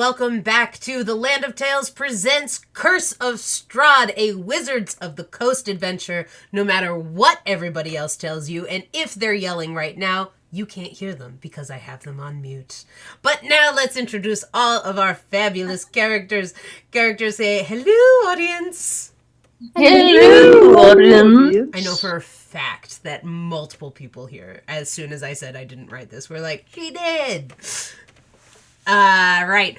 welcome back to The Land of Tales presents Curse of Strahd, a Wizards of the Coast adventure, no matter what everybody else tells you, and if they're yelling right now, you can't hear them because I have them on mute. But now let's introduce all of our fabulous characters. Characters say, hello, audience! Hello, audience! I know for a fact that multiple people here, as soon as I said I didn't write this, were like, she did! Right.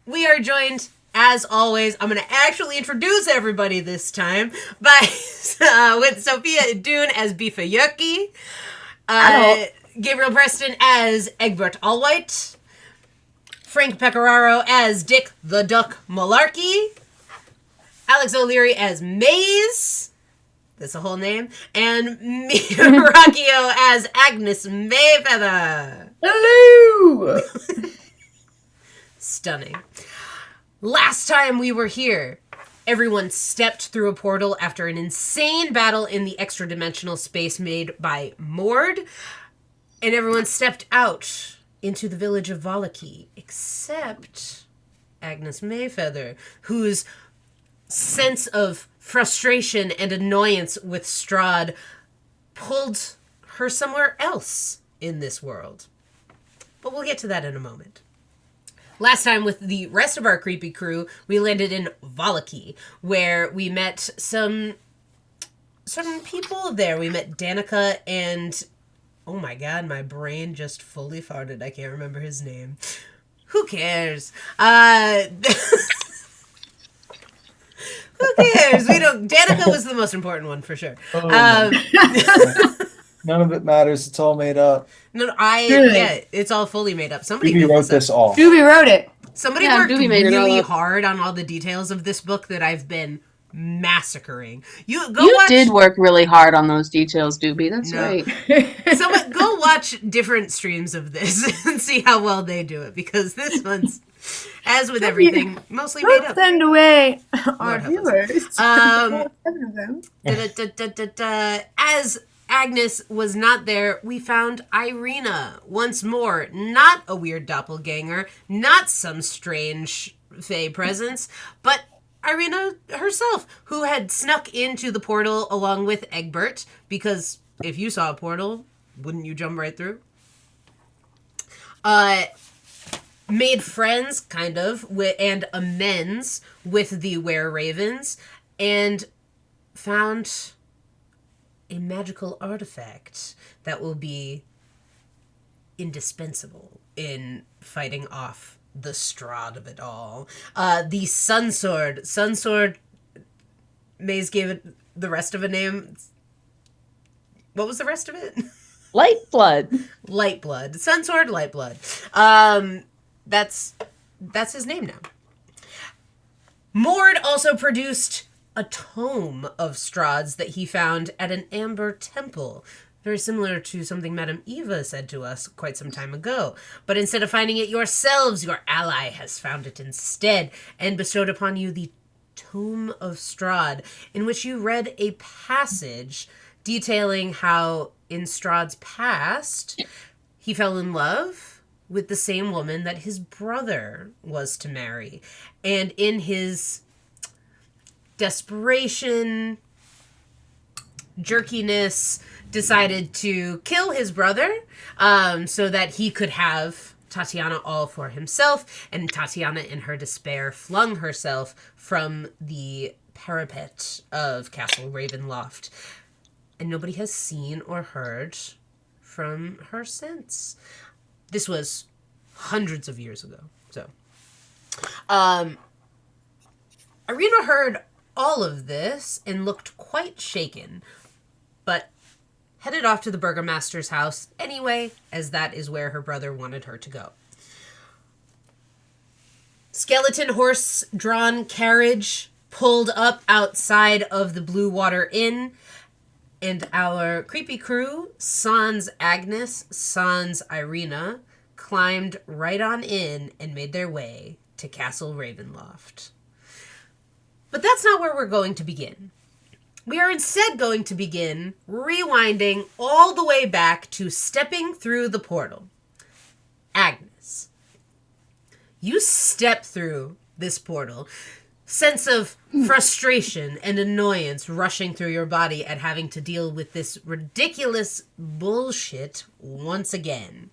We are joined, as always, I'm going to actually introduce everybody this time, by with Sophia Dune as Bifa Yucky, Gabriel Preston as Egbert Allwhite, Frank Pecoraro as Dick the Duck Malarkey, Alex O'Leary as Maze, that's a whole name, and me, Rockio as Agnes Mayfeather. Hello! Stunning. Last time we were here, everyone stepped through a portal after an insane battle in the extra-dimensional space made by Mord, and everyone stepped out into the village of Valaki, except Agnes Mayfeather, whose sense of frustration and annoyance with Strahd pulled her somewhere else in this world. But we'll get to that in a moment. Last time, with the rest of our creepy crew, we landed in Valaki, where we met some people there. We met Danica and... oh my god, my brain just fully farted. I can't remember his name. Who cares? Who cares? We don't... Danica was the most important one, for sure. None of it matters. It's all made up. No, it's all fully made up. Somebody Doobie wrote this all. Doobie wrote it. Somebody worked really hard on all the details of this book that I've been massacring. You did work really hard on those details, Doobie. That's right. Someone go watch different streams of this and see how well they do it, because this one's, as with everything, mostly made up. Send away our viewers. As Agnes was not there, we found Irina once more. Not a weird doppelganger, not some strange fae presence, but Irina herself, who had snuck into the portal along with Egbert, because if you saw a portal, wouldn't you jump right through? Made friends, kind of, and amends with the Were-Ravens, and found a magical artifact that will be indispensable in fighting off the Strahd of it all. The Sun Sword. Sun Sword, Maze gave it the rest of a name. What was the rest of it? Light Blood. Light Blood. Sun Sword, Light Blood. That's his name now. Mord also produced a tome of Strahd's that he found at an amber temple. Very similar to something Madame Eva said to us quite some time ago. But instead of finding it yourselves, your ally has found it instead and bestowed upon you the Tome of Strahd, in which you read a passage detailing how in Strahd's past he fell in love with the same woman that his brother was to marry. And in his desperation, jerkiness, decided to kill his brother so that he could have Tatiana all for himself. And Tatiana, in her despair, flung herself from the parapet of Castle Ravenloft. And nobody has seen or heard from her since. This was hundreds of years ago. So, Irina heard all of this and looked quite shaken, but headed off to the burgomaster's house anyway, as that is where her brother wanted her to go. Skeleton horse-drawn carriage pulled up outside of the Blue Water Inn, and our creepy crew, sans Agnes, sans Irina, climbed right on in and made their way to Castle Ravenloft. But that's not where we're going to begin. We are instead going to begin rewinding all the way back to stepping through the portal. Agnes, You step through this portal. Sense of frustration and annoyance rushing through your body at having to deal with this ridiculous bullshit once again.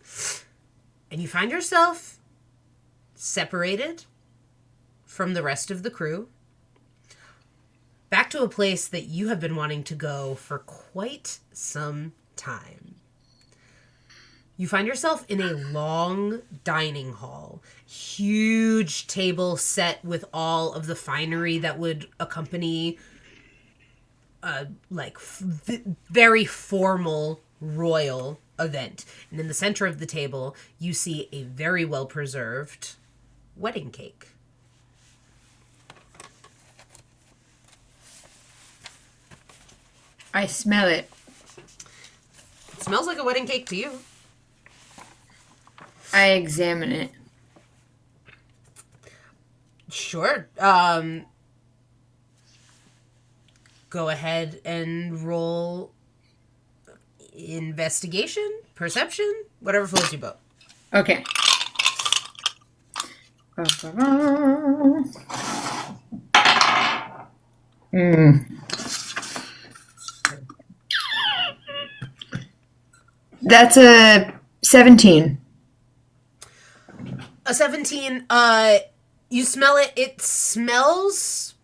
And you find yourself separated from the rest of the crew, back to a place that you have been wanting to go for quite some time. You find yourself in a long dining hall. Huge table set with all of the finery that would accompany very formal royal event. And in the center of the table, you see a very well-preserved wedding cake. I smell it. It smells like a wedding cake to you. I examine it. Sure. Go ahead and roll investigation, perception, whatever floats your boat. Okay. That's a 17. A 17, you smell it. It smells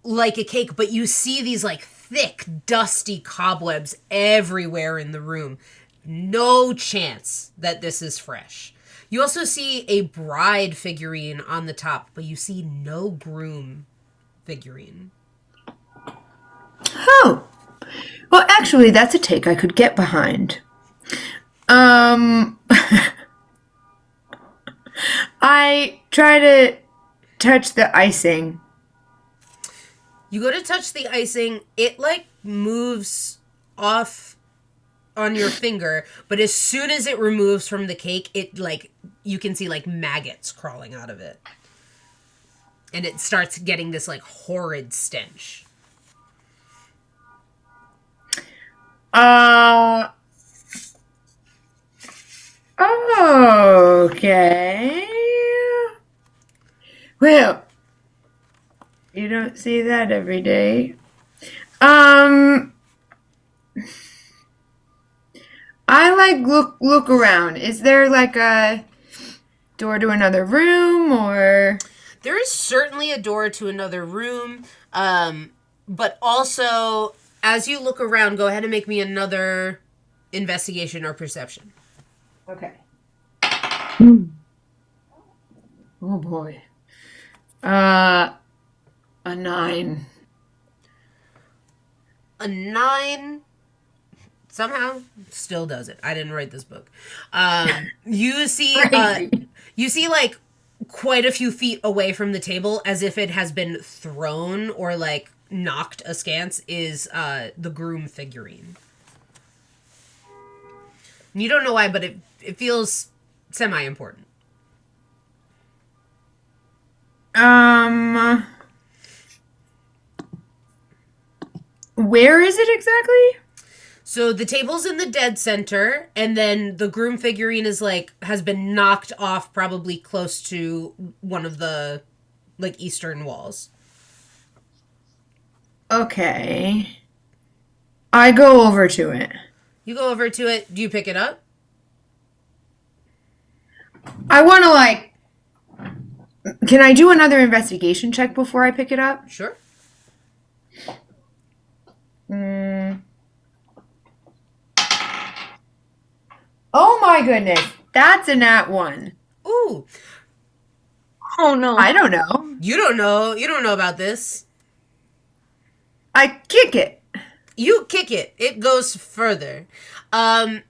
like a cake, but you see these like thick, dusty cobwebs everywhere in the room. No chance that this is fresh. You also see a bride figurine on the top, but you see no groom figurine. Oh. Well, actually, that's a take I could get behind. I try to touch the icing. You go to touch the icing, it like moves off on your finger, but as soon as it removes from the cake, it like, you can see like maggots crawling out of it. And it starts getting this like horrid stench. Okay. Well, you don't see that every day. I like look around. Is there like a door to another room or? There is certainly a door to another room, but also as you look around, go ahead and make me another investigation or perception. Okay. Oh boy. A 9. A 9 somehow still does it. I didn't write this book. You see like quite a few feet away from the table, as if it has been thrown or like knocked askance, is the groom figurine. You don't know why, but it feels semi-important. Where is it exactly? So the table's in the dead center, and then the groom figurine is like, has been knocked off probably close to one of the like eastern walls. Okay. I go over to it. You go over to it. Do you pick it up? I want to like... Can I do another investigation check before I pick it up? Sure. Oh my goodness. That's a nat 1. Ooh. Oh no. I don't know. You don't know. You don't know about this. I kick it. You kick it. It goes further. I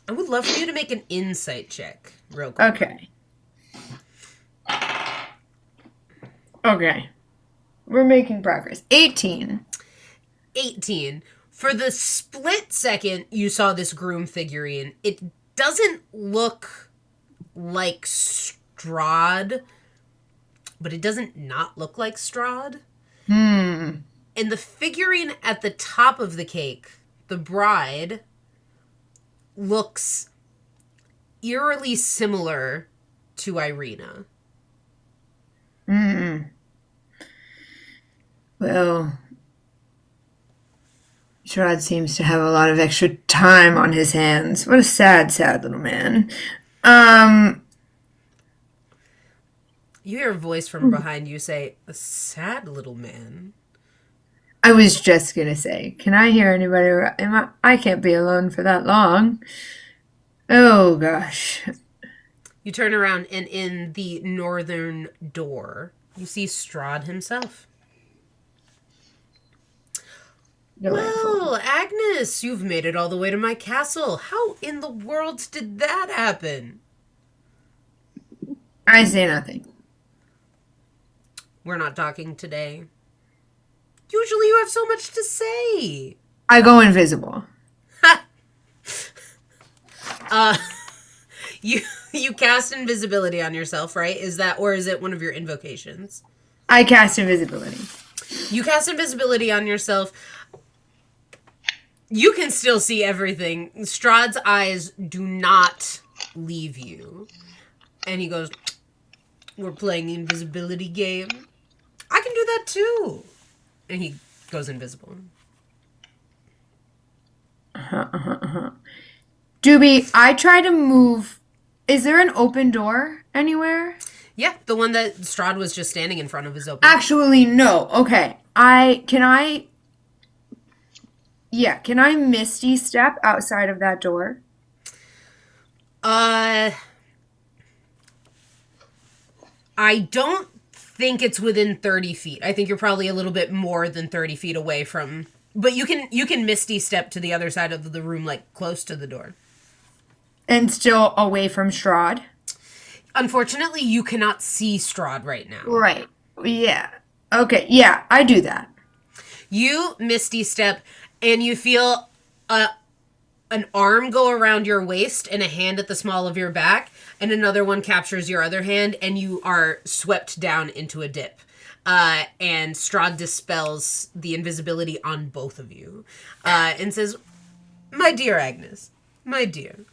would love for you to make an insight check real quick. Okay. Okay. We're making progress. 18. 18. For the split second you saw this groom figurine, it doesn't look like Strahd, but it doesn't not look like Strahd. And the figurine at the top of the cake, the bride, looks eerily similar to Irina. Well, Strahd seems to have a lot of extra time on his hands. What a sad, sad little man. You hear a voice from behind you say, "A sad little man." I was just gonna say, can I hear anybody? I can't be alone for that long. Oh gosh. You turn around, and in the northern door, you see Strahd himself. Delightful. Well, Agnes, you've made it all the way to my castle. How in the world did that happen? I say nothing. We're not talking today. Usually you have so much to say. I go invisible. You cast invisibility on yourself, right? Is it one of your invocations? I cast invisibility. You cast invisibility on yourself. You can still see everything. Strahd's eyes do not leave you. And he goes, "We're playing the invisibility game. I can do that too." And he goes invisible. Doobie, I try to move. Is there an open door anywhere? Yeah, the one that Strahd was just standing in front of is open. Actually, no. Okay. Can I misty step outside of that door? I don't think it's within 30 feet. I think you're probably a little bit more than 30 feet away from... But you can misty step to the other side of the room, like, close to the door. And still away from Strahd? Unfortunately, you cannot see Strahd right now. Right. Yeah. Okay. Yeah, I do that. You misty step, and you feel an arm go around your waist and a hand at the small of your back, and another one captures your other hand, and you are swept down into a dip. And Strahd dispels the invisibility on both of you, and says, "My dear Agnes, my dear,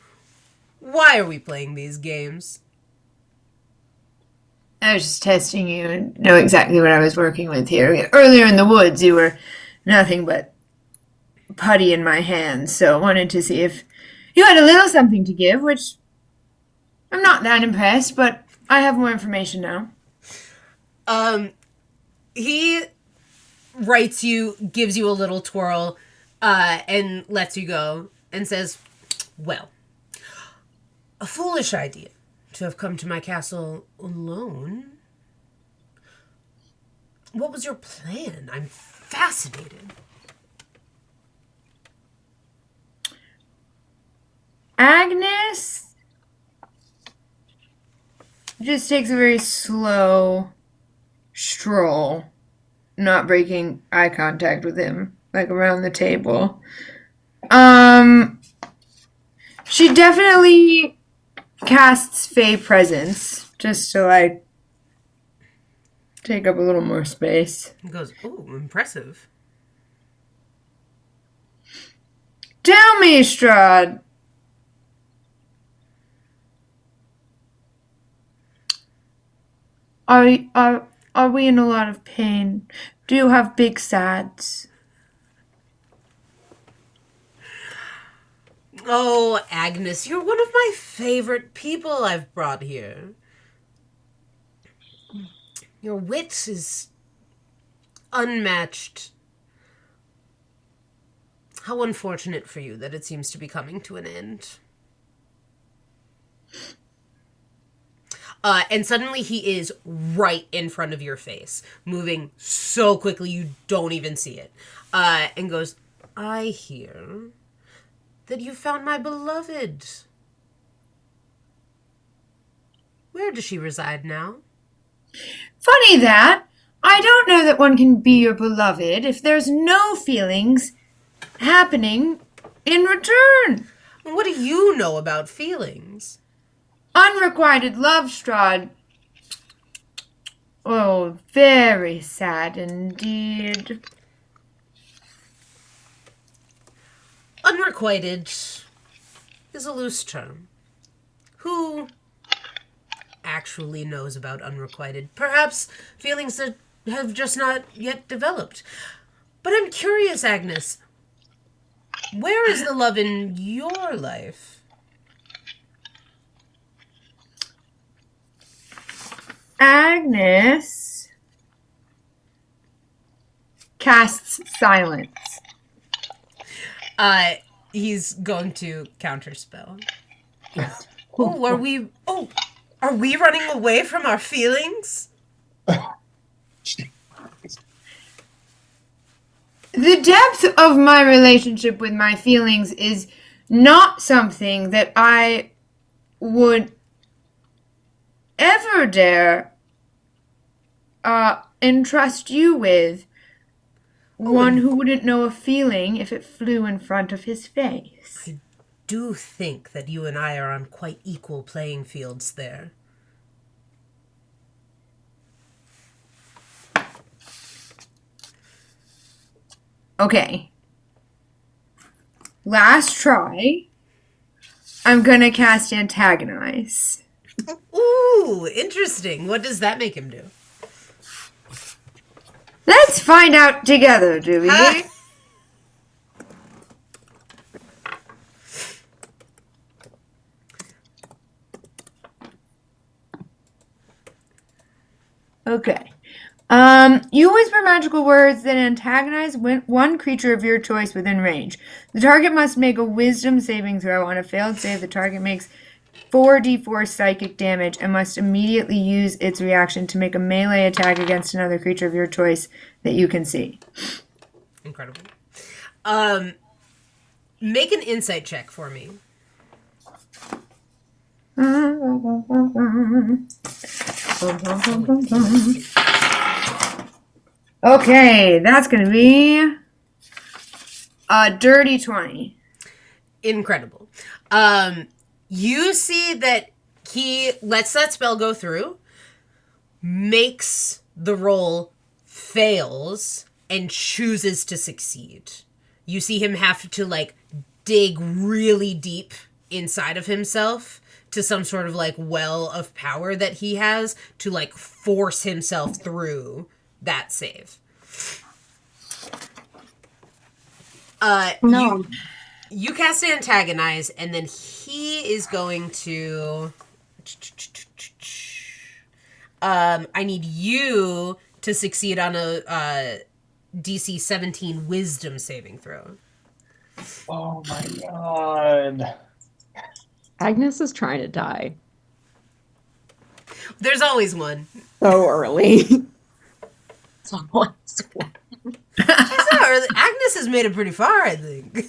why are we playing these games?" I was just testing you and know exactly what I was working with here. Earlier in the woods, you were nothing but putty in my hands, so I wanted to see if you had a little something to give, which I'm not that impressed, but I have more information now. He writes you, gives you a little twirl, and lets you go, and says, "Well, a foolish idea to have come to my castle alone. What was your plan? I'm fascinated." Agnes just takes a very slow stroll, not breaking eye contact with him, like around the table. She definitely casts Fey Presence just to, like, take up a little more space. He goes, "Oh, impressive." Tell me, Strahd. Are we in a lot of pain? Do you have big sads? Oh, Agnes, you're one of my favorite people I've brought here. Your wit is unmatched. How unfortunate for you that it seems to be coming to an end. And suddenly he is right in front of your face, moving so quickly you don't even see it. And goes, "I hear that you found my beloved. Where does she reside now?" Funny that. I don't know that one can be your beloved if there's no feelings happening in return. What do you know about feelings? Unrequited love, Strahd. Oh, very sad indeed. Unrequited is a loose term. Who actually knows about unrequited. Perhaps feelings that have just not yet developed. But I'm curious, Agnes. Where is the love in your life? Agnes casts silence. He's going to counterspell. Are we running away from our feelings? The depth of my relationship with my feelings is not something that I would ever dare entrust you with. One who wouldn't know a feeling if it flew in front of his face. I do think that you and I are on quite equal playing fields there. Okay. Last try. I'm gonna cast Antagonize. Ooh, interesting. What does that make him do? Let's find out together, do we? Okay. You whisper magical words that antagonize one creature of your choice within range. The target must make a wisdom saving throw. On a failed save, the target makes 4d4 psychic damage and must immediately use its reaction to make a melee attack against another creature of your choice that you can see. Incredible. Make an insight check for me. Okay, that's going to be a dirty 20. Incredible. You see that he lets that spell go through, makes the roll, fails, and chooses to succeed. You see him have to, like, dig really deep inside of himself to some sort of, like, well of power that he has to, like, force himself through that save. No. You cast Antagonize, and then he is going to... I need you to succeed on a DC 17 Wisdom saving throw. Oh my god. Agnes is trying to die There's always one. so early. Someone. She's not early. Agnes has made it pretty far, I think.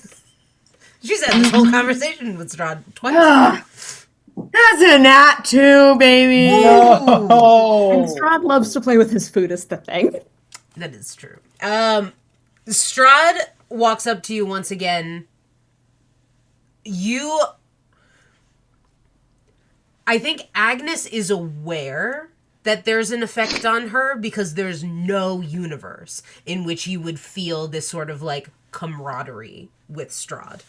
She's had this whole conversation with Strahd twice. That's a nat 2, baby. And No. Strahd loves to play with his food is the thing. That is true. Strahd walks up to you once again. I think Agnes is aware that there's an effect on her because there's no universe in which you would feel this sort of like camaraderie with Strahd.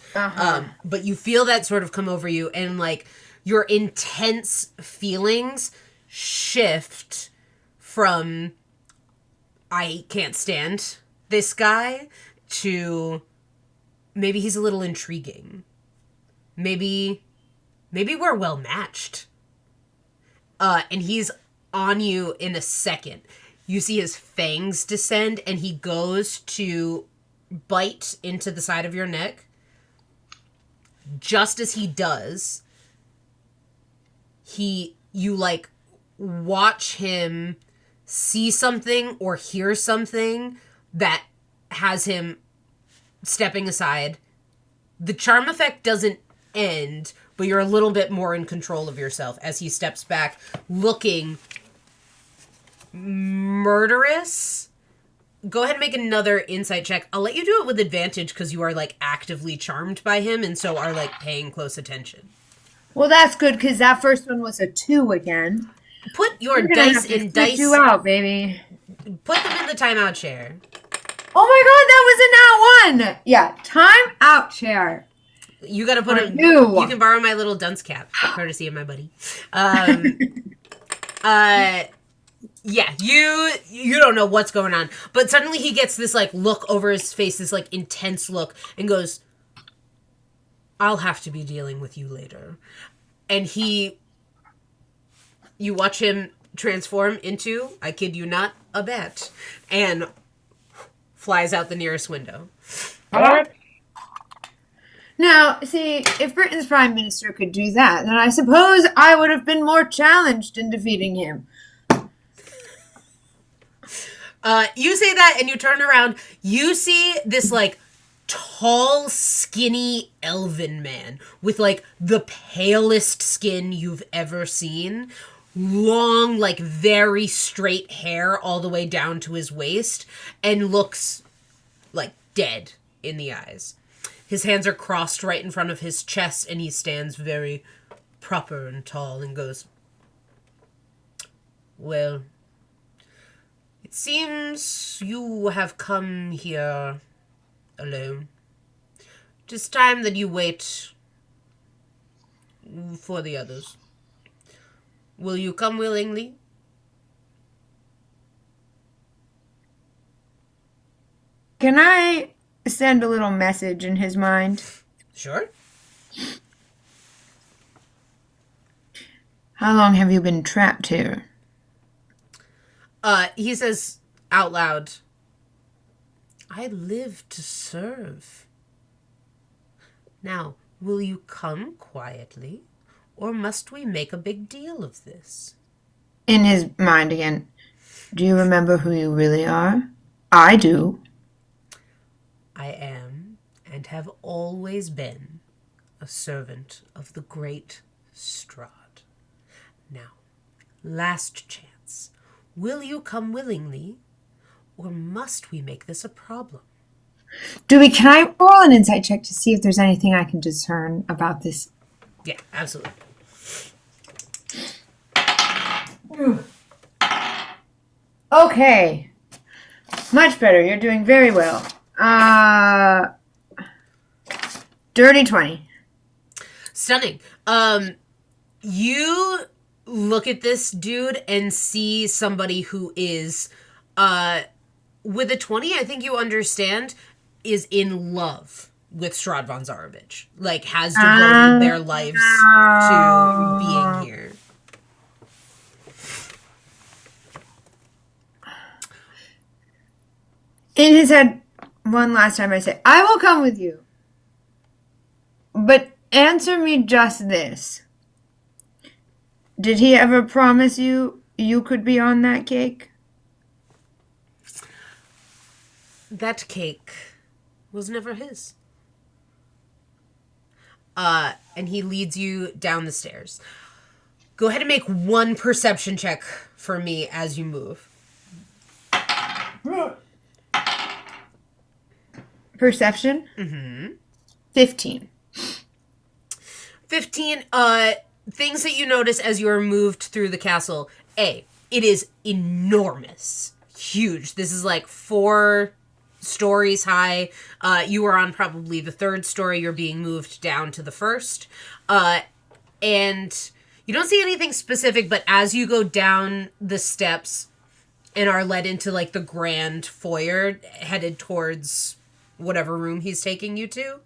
But you feel that sort of come over you, and like your intense feelings shift from I can't stand this guy to maybe he's a little intriguing. Maybe we're well matched. And he's on you in a second. You see his fangs descend, and he goes to bite into the side of your neck. Just as he does, you like watch him see something or hear something that has him stepping aside. The charm effect doesn't end, but you're a little bit more in control of yourself as he steps back, looking murderous. Go ahead and make another insight check. I'll let you do it with advantage because you are like actively charmed by him and so are like paying close attention. Well, that's good because that first one was a 2 again. Put your We're gonna dice have to in spit dice. you out, baby. Put them in the timeout chair. Oh my god, that was a nat 1! Yeah, time out chair. You gotta put For a. you. You can borrow my little dunce cap, courtesy of my buddy. Yeah, you don't know what's going on, but suddenly he gets this like look over his face, this like intense look, and goes, "I'll have to be dealing with you later." And you watch him transform into, I kid you not, a bat, and flies out the nearest window. What? Now, see, if Britain's Prime Minister could do that, then I suppose I would have been more challenged in defeating him. You say that and you turn around. You see this like tall, skinny elven man with like the palest skin you've ever seen. Long, like very straight hair all the way down to his waist, and looks like dead in the eyes. His hands are crossed right in front of his chest, and he stands very proper and tall and goes, "Well, it seems you have come here alone. It is time that you wait for the others. Will you come willingly?" Can I send a little message in his mind? Sure. How long have you been trapped here? He says out loud, "I live to serve. Now, will you come quietly, or must we make a big deal of this?" In his mind again. Do you remember who you really are? I do. "I am, and have always been, a servant of the great Strahd. Now, last chance. Will you come willingly, or must we make this a problem?" Can I roll an insight check to see if there's anything I can discern about this? Yeah, absolutely. Okay. Much better. You're doing very well. Dirty 20. Stunning. You look at this dude and see somebody who is, with a 20, I think you understand, is in love with Strahd von Zarovich. Like, has devoted their lives to being here. In his head, one last time I say, I will come with you. But answer me just this. Did he ever promise you could be on that cake? That cake was never his. And he leads you down the stairs. Go ahead and make one perception check for me as you move. Perception? 15. 15, things that you notice as you are moved through the castle. A, it is enormous. Huge. This is like 4 stories high. You are on probably the 3rd story. You're being moved down to the 1st. And you don't see anything specific, but as you go down the steps and are led into like the grand foyer headed towards whatever room he's taking you to,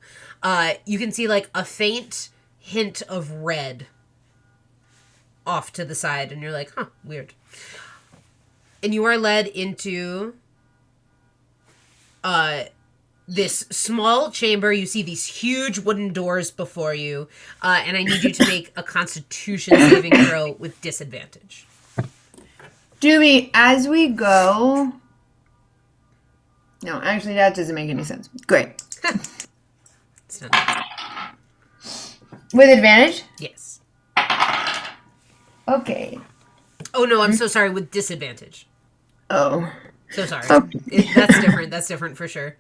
you can see like a faint hint of red off to the side, and you're like, huh, weird. And you are led into this small chamber. You see these huge wooden doors before you, and I need you to make a Constitution saving throw with disadvantage. Dooby, as we go... No, actually, that doesn't make any sense. Great. It's not- With advantage? yes. Okay. Oh no, I'm so sorry. With disadvantage. Oh. So sorry. Okay. That's different. That's different for sure.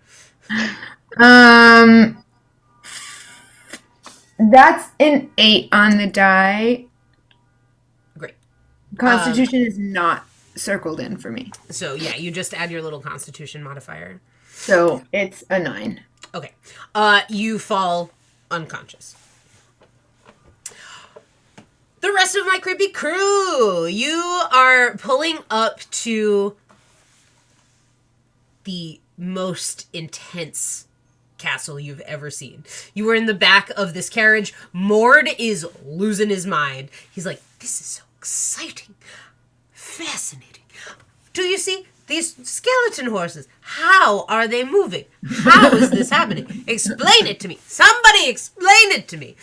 That's an 8 on the die. Great. Constitution is not circled in for me. So yeah, you just add your little Constitution modifier. So it's a 9. Okay. You fall unconscious. The rest of my creepy crew. You are pulling up to the most intense castle you've ever seen. You are in the back of this carriage. Mord is losing his mind. He's like, this is so exciting. Fascinating. Do you see these skeleton horses? How are they moving? How is this happening? Explain it to me. Somebody explain it to me.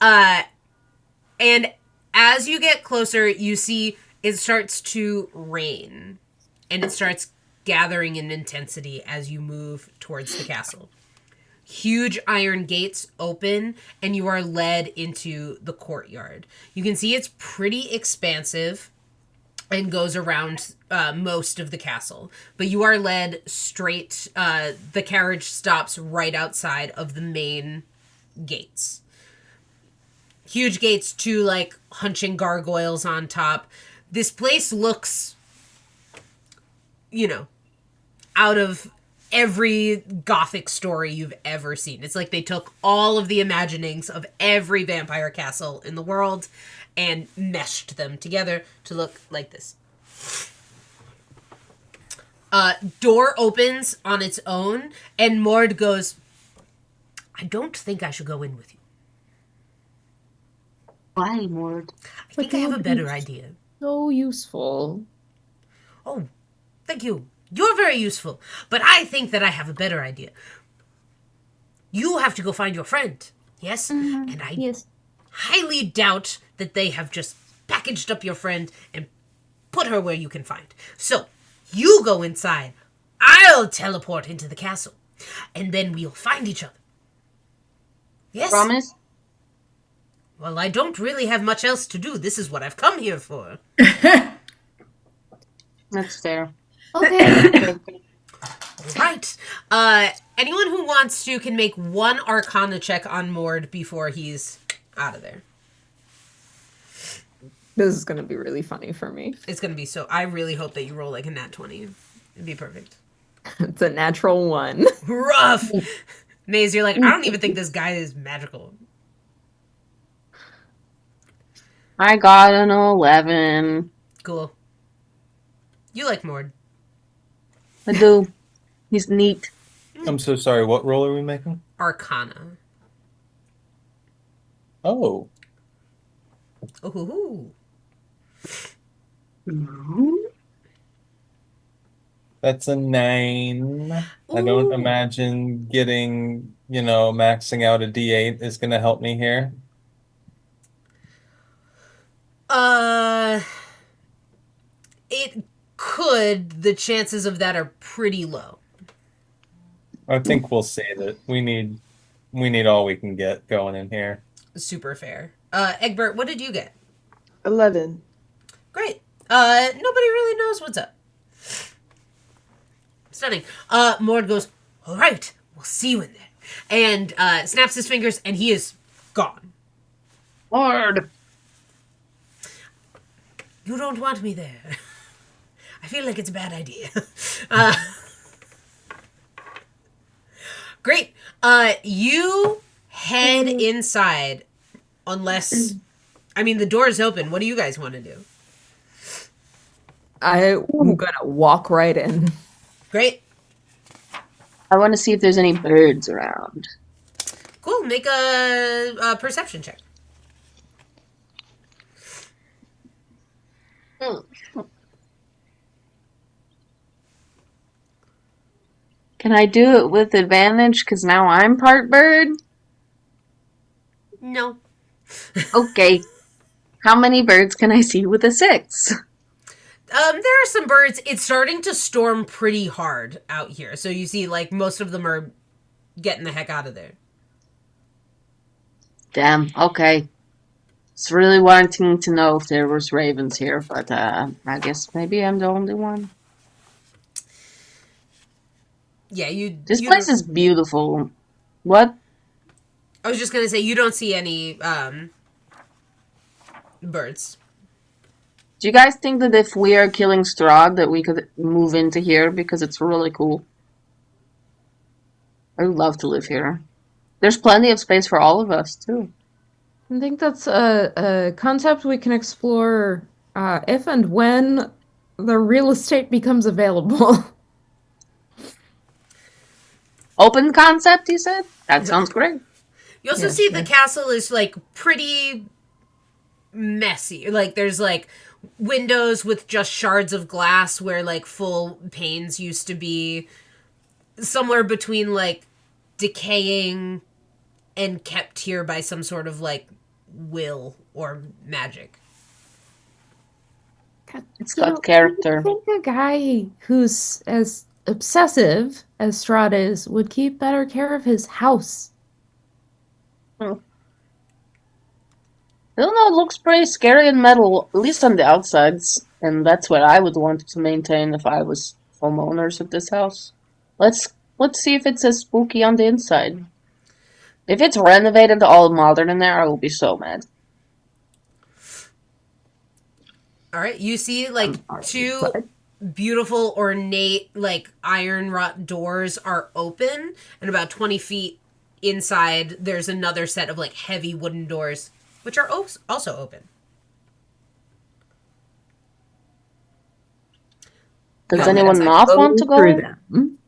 And as you get closer, you see it starts to rain. And it starts gathering in intensity as you move towards the castle. Huge iron gates open, and you are led into the courtyard. You can see it's pretty expansive and goes around most of the castle. But you are led straight. The carriage stops right outside of the main gates. Huge gates, two, like, hunching gargoyles on top. This place looks, you know, out of every gothic story you've ever seen. It's like they took all of the imaginings of every vampire castle in the world and meshed them together to look like this. Door opens on its own, and Mord goes, I don't think I should go in with you. Why, Mord? I think I have a better idea. So useful. Oh, thank you. You're very useful. But I think that I have a better idea. You have to go find your friend. Yes? And I highly doubt that they have just packaged up your friend and put her where you can find. So, you go inside. I'll teleport into the castle. And then we'll find each other. Yes? Promise? Well, I don't really have much else to do. This is what I've come here for. That's fair. Okay. Right. Anyone who wants to can make one Arcana check on Mord before he's out of there. This is going to be really funny for me. It's going to be so... I really hope that you roll like a nat 20. It'd be perfect. It's a natural 1. Rough! Maze, you're like, I don't even think this guy is magical. I got an 11. Cool. You like Mord. I do. He's neat. I'm so sorry. What roll are we making? Arcana. Oh. Ooh. That's a 9. I don't Ooh. imagine getting, maxing out a D8 is going to help me here. It could. The chances of that are pretty low. I think we'll say that we need all we can get going in here. Super fair. Egbert, what did you get? 11. Great. Nobody really knows what's up. Stunning. Mord goes, all right, we'll see you in there. And snaps his fingers, and he is gone. Mord! You don't want me there. I feel like it's a bad idea. Great. You head inside, unless... I mean, the door is open. What do you guys want to do? I'm going to walk right in. Great. I want to see if there's any birds around. Cool. Make a perception check. Can I do it with advantage? Because now I'm part bird? No. Okay. How many birds can I see with a 6? There are some birds. It's starting to storm pretty hard out here. So you see, like, most of them are getting the heck out of there. Damn, okay. It's really wanting to know if there was ravens here, but I guess maybe I'm the only one. Yeah, This place is beautiful. What? I was just gonna say, you don't see any, birds. Do you guys think that if we are killing Strahd that we could move into here because it's really cool? I would love to live here. There's plenty of space for all of us, too. I think that's a concept we can explore if and when the real estate becomes available. Open concept, you said? That sounds great. You also Yeah, see sure. the castle is like pretty messy. Like there's like windows with just shards of glass where like full panes used to be, somewhere between like decaying and kept here by some sort of like will or magic. It's You got know, character. I think a guy who's as obsessive as Strahd is would keep better care of his house. I don't know, it looks pretty scary and metal, at least on the outsides. And that's what I would want to maintain if I was homeowners of this house. Let's see if it's as spooky on the inside. If it's renovated all modern in there, I will be so mad. All right, you see like two But beautiful ornate like iron wrought doors are open, and about 20 feet inside there's another set of like heavy wooden doors which are also open. Does Go ahead, anyone inside. not want to go through in? them.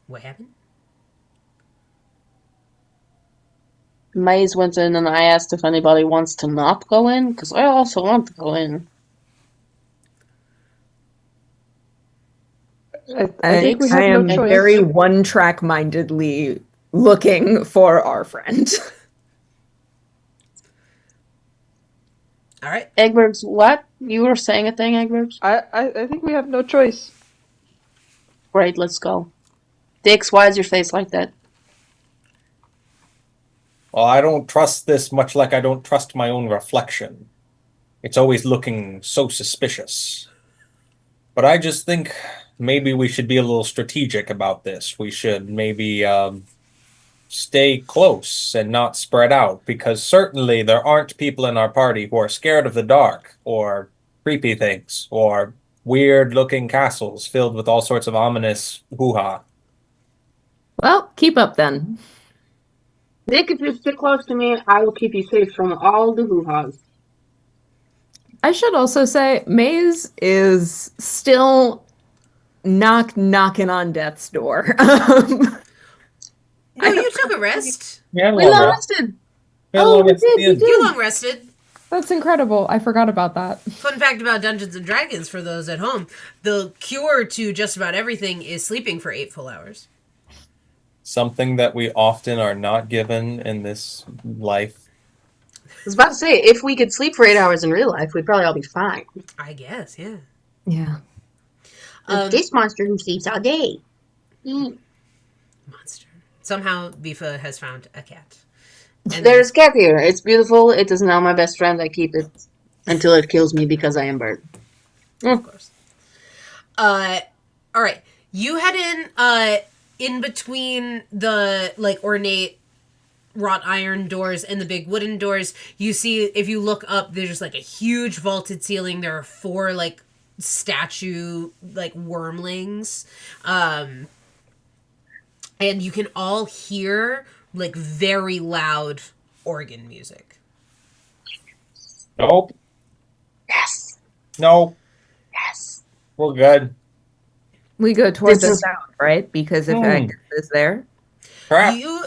What happened? Maze went in and I asked if anybody wants to not go in, because I also want to go in. I think we I have no am choice. very one-track mindedly looking for our friend. All right. Egbert, what? You were saying a thing, Egbert? I think we have no choice. Great, let's go. Dix, why is your face like that? Well, I don't trust this much like I don't trust my own reflection. It's always looking so suspicious. But I just think maybe we should be a little strategic about this. We should maybe stay close and not spread out, because certainly there aren't people in our party who are scared of the dark or creepy things or weird looking castles filled with all sorts of ominous hoo-ha. Well, keep up then. Nick, if you stick close to me, I will keep you safe from all the hoo-has. I should also say, Maze is still knocking on death's door. No, you took a rest. Yeah, We long rested. Oh, we did. You long rested. That's incredible. I forgot about that. Fun fact about Dungeons and Dragons for those at home: the cure to just about everything is sleeping for 8 full hours. Something that we often are not given in this life. I was about to say, if we could sleep for 8 hours in real life, we'd probably all be fine. I guess, yeah. Yeah. This monster who sleeps all day. Monster. Somehow, Bifa has found a cat. And There's cat here. It's beautiful. It is now my best friend. I keep it until it kills me because I am bird. of course. All right. You head in between the like ornate wrought iron doors and the big wooden doors. You see, if you look up, there's like a huge vaulted ceiling. There are 4 like statue like wormlings, and you can all hear like very loud organ music. Nope. Yes. Nope. Yes. We're good. We go toward This the is- sound, right? Because if Agnes is there. Crap. You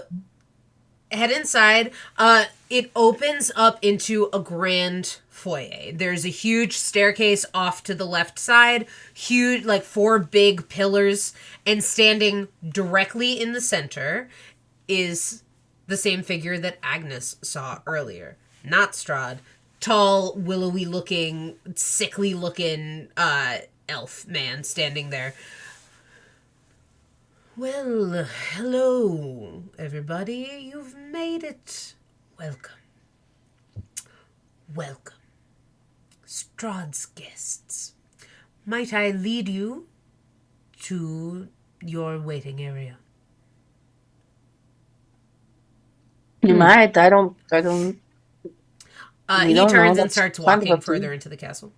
head inside. It opens up into a grand foyer. There's a huge staircase off to the left side, huge, like 4 big pillars, and standing directly in the center is the same figure that Agnes saw earlier. Not Strahd. Tall, willowy looking, sickly looking elf man standing there. Well, hello, everybody. You've made it. Welcome. Welcome. Strahd's guests. Might I lead you to your waiting area? You might. I don't. We He don't know. turns and That's starts kind of walking up to further you. into the castle.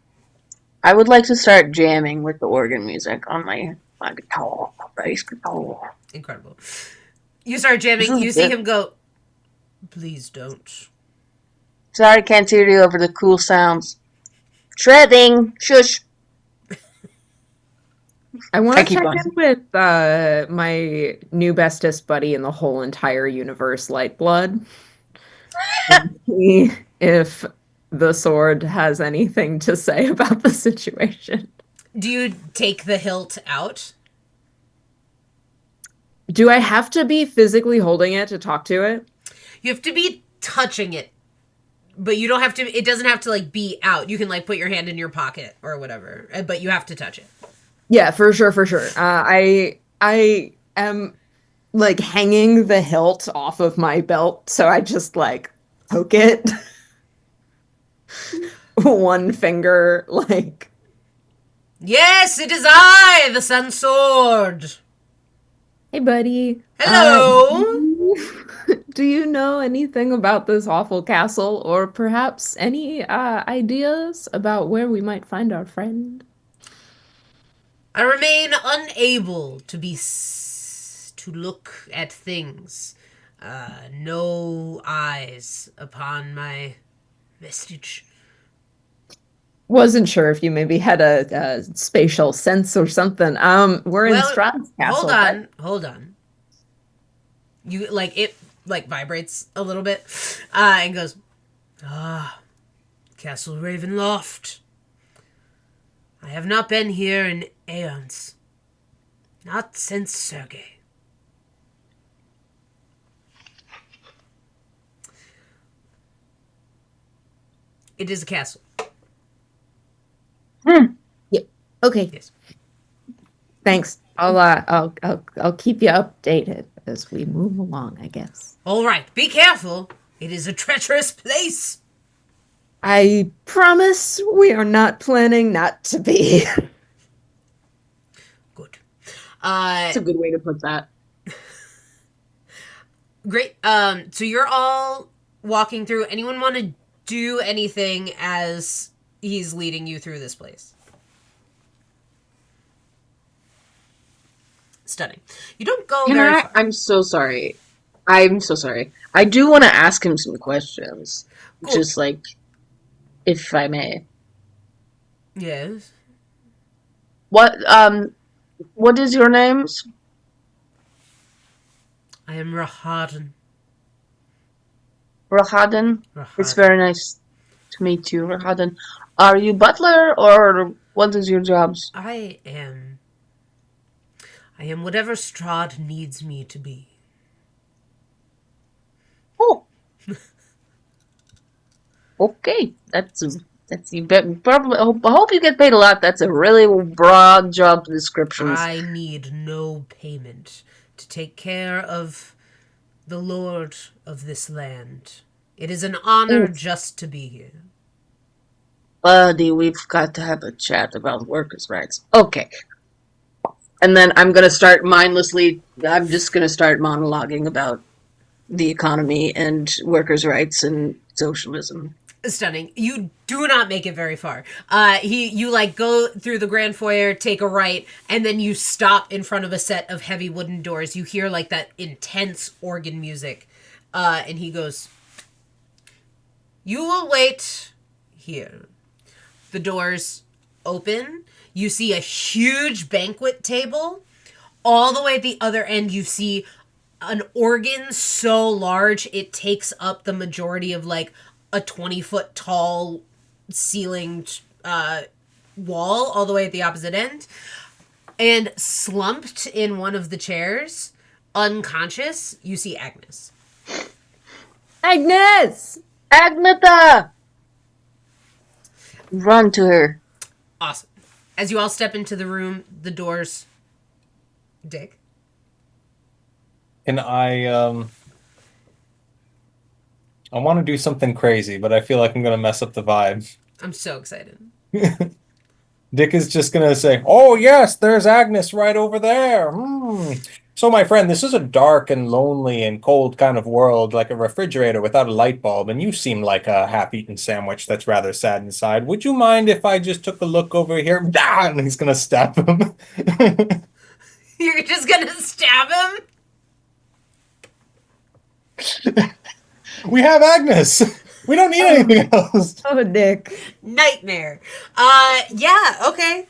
I would like to start jamming with the organ music on my guitar, bass guitar. Incredible. You start jamming. This is You see good. him go, Please don't. Sorry, can't hear you over the cool sounds. Shredding! Shush! I want I to keep check going. in with my new bestest buddy in the whole entire universe, Lightblood, and see if the sword has anything to say about the situation. Do you take the hilt out? Do I have to be physically holding it to talk to it? You have to be touching it, but you don't have to. It doesn't have to like be out. You can like put your hand in your pocket or whatever, but you have to touch it. Yeah, for sure, for sure. I am like hanging the hilt off of my belt, so I just like poke it. One finger, like. Yes, it is I, the Sun Sword. Hey, buddy. Hello. Do you know anything about this awful castle, or perhaps any ideas about where we might find our friend? I remain unable to to look at things. No eyes upon my vestige. Wasn't sure if you maybe had a spatial sense or something. We're in Strahd's castle. Hold on. You like it like vibrates a little bit, and goes, Castle Ravenloft. I have not been here in aeons. Not since Sergei. It is a castle. Yeah. Okay. Yes. Thanks. I'll keep you updated as we move along, I guess. All right, be careful. It is a treacherous place. I promise we are not planning not to be. Good. That's a good way to put that. Great. So you're all walking through. Anyone want to do anything as he's leading you through this place? Stunning. You don't go very far. I'm so sorry. I'm so sorry. I do want to ask him some questions. Cool. Just like, if I may. Yes. What is your names? I am Rahaden. Rahaden? It's Rahaden. very nice to meet you, Rahaden. Are you butler, or what is your jobs? I am whatever Strahd needs me to be. Oh. Okay. That's probably. I hope you get paid a lot. That's a really broad job description. I need no payment to take care of the lord of this land. It is an honor just to be here. Buddy, we've got to have a chat about workers' rights. Okay. And then I'm just gonna start monologuing about the economy and workers' rights and socialism. Stunning. You do not make it very far. You like go through the grand foyer, take a right, and then you stop in front of a set of heavy wooden doors. You hear like that intense organ music. And he goes, "You will wait here." The doors open. You see a huge banquet table. All the way at the other end, you see an organ so large it takes up the majority of like a 20-foot tall ceilinged wall all the way at the opposite end. And slumped in one of the chairs, unconscious, you see Agnes. Agnes! Agnetha! Run to her. Awesome. As you all step into the room, the doors... Dick? And I want to do something crazy, but I feel like I'm going to mess up the vibe. I'm so excited. Dick is just going to say, "Oh, yes, there's Agnes right over there. So, my friend, this is a dark and lonely and cold kind of world, like a refrigerator without a light bulb, and you seem like a half-eaten sandwich that's rather sad inside. Would you mind if I just took a look over here?" Ah! And he's going to stab him. You're just gonna stab him? We have Agnes. We don't need anything else. Oh, Dick. Nightmare. Yeah, okay.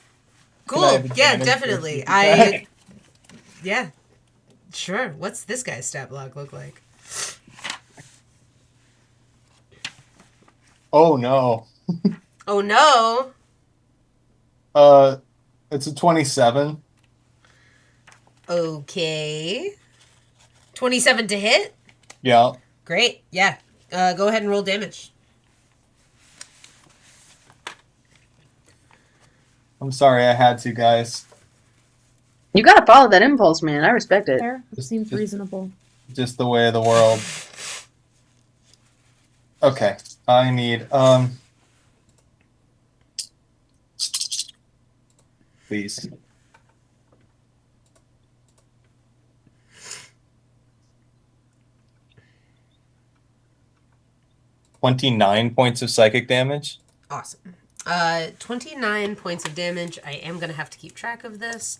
Can I Cool. have Yeah, advantage definitely. for feedback? Yeah. Sure. What's this guy's stat block look like? Oh no. Oh no. It's a 27. Okay. 27 to hit? Yeah. Great. Yeah. Go ahead and roll damage. I'm sorry I had to, guys. You gotta follow that impulse, man. I respect it. Fair. Seems reasonable. Just the way of the world. Okay. I need please. $29 points of psychic damage. Awesome. 29 points of damage. I am going to have to keep track of this.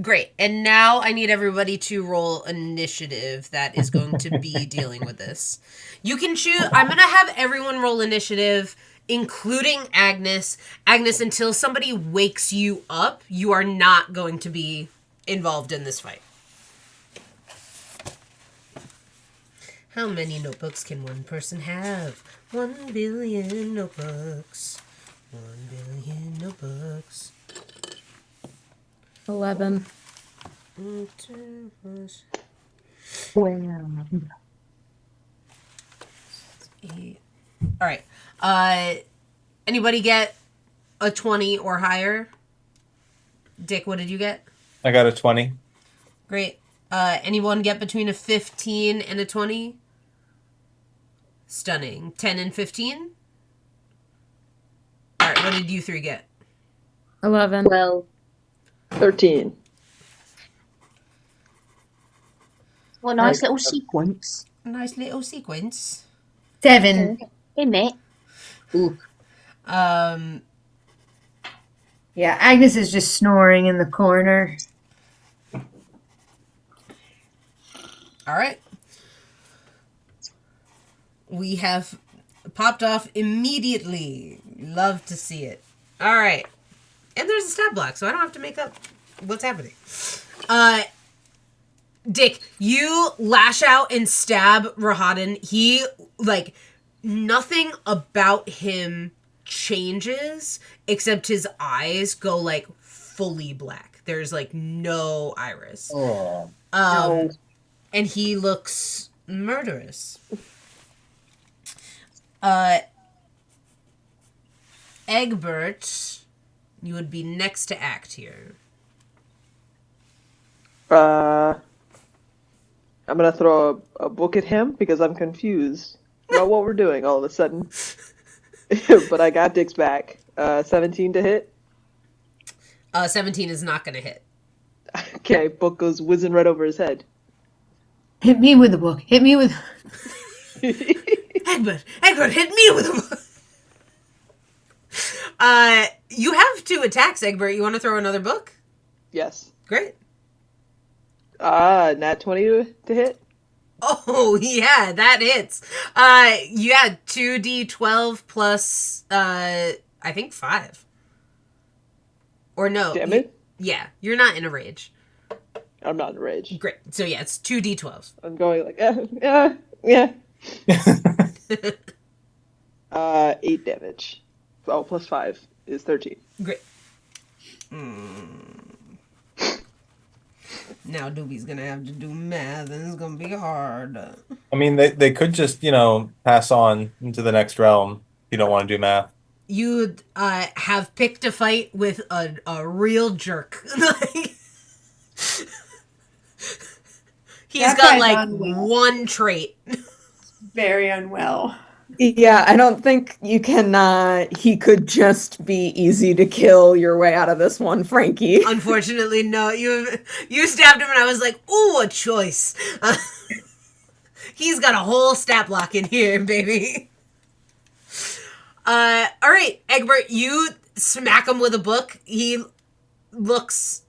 Great. And now I need everybody to roll initiative that is going to be dealing with this. You can choose. I'm going to have everyone roll initiative, including Agnes. Agnes, until somebody wakes you up, you are not going to be involved in this fight. How many notebooks can one person have? 1 billion notebooks. 1 billion notebooks. 11. 2 plus 8. All right. Anybody get a 20 or higher? Dick, what did you get? I got a 20. Great. Anyone get between a 15 and a 20? Stunning. 10 and 15? All right, what did you three get? 11. Well, 13. well, nice little sequence, Nice little sequence. 7. isn't it? Ooh. Yeah, Agnes is just snoring in the corner. All right. We have popped off immediately. Love to see it. All right. And there's a stat block, so I don't have to make up what's happening. Dick, you lash out and stab Rahadin. He, like, nothing about him changes except his eyes go, like, fully black. There's, like, no iris. Oh. No. And he looks murderous. Egbert, you would be next to act here. I'm gonna throw a book at him because I'm confused about what we're doing all of a sudden. But I got Dick's back. 17 to hit. 17 is not going to hit. Okay, book goes whizzing right over his head. Hit me with the book. Hit me with. Egbert, hit me with a book. You have 2 attacks, Egbert. You want to throw another book? Yes. Great. Nat 20 to hit. Oh, yeah, that hits. You had 2d12 plus, I think 5. Or no. Damn it. Yeah, you're not in a rage. I'm not in a rage. Great. So yeah, it's 2d12s. I'm going like, yeah. 8 damage. Oh, plus 5 is 13. Great. Now Doobie's gonna have to do math, and it's gonna be hard. I mean, they could just, pass on into the next realm if you don't want to do math. You have picked a fight with a real jerk. Like, he's That got guy's like unwell. one trait. Very unwell. Yeah, I don't think you can, he could just be easy to kill your way out of this one, Frankie. Unfortunately, no. You stabbed him, and I was like, ooh, a choice. He's got a whole stat block in here, baby. All right, Egbert, you smack him with a book. He looks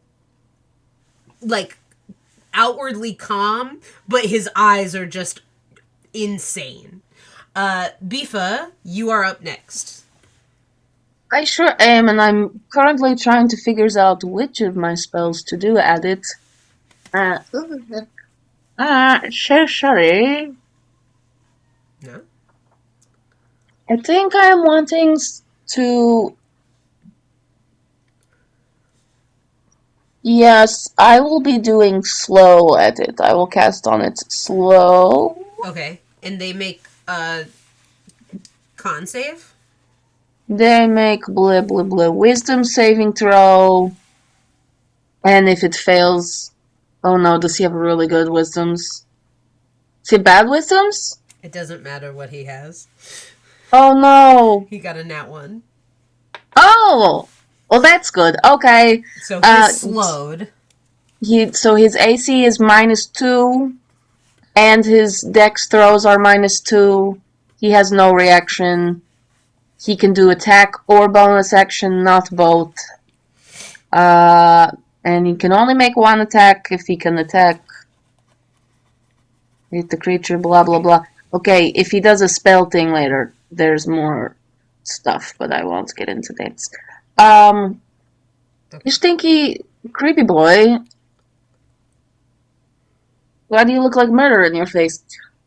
like outwardly calm, but his eyes are just insane. Bifa, you are up next. I sure am, and I'm currently trying to figure out which of my spells to do at it. So sorry. No? I think I'm wanting to. Yes, I will be doing slow at it. I will cast on it slow. Okay. And they make con save? They make blah blah blah wisdom saving throw. And if it fails, oh no, does he have really good wisdoms? Is he bad wisdoms? It doesn't matter what he has. Oh no. He got a nat 1. Oh! Well, that's good. Okay. So he's slowed. So his AC is -2, and his dex throws are -2. He has no reaction. He can do attack or bonus action, not both. And he can only make one attack if he can attack. Hit the creature, blah blah blah. Okay, if he does a spell thing later, there's more stuff, but I won't get into that. You stinky, creepy boy. Why do you look like murder in your face?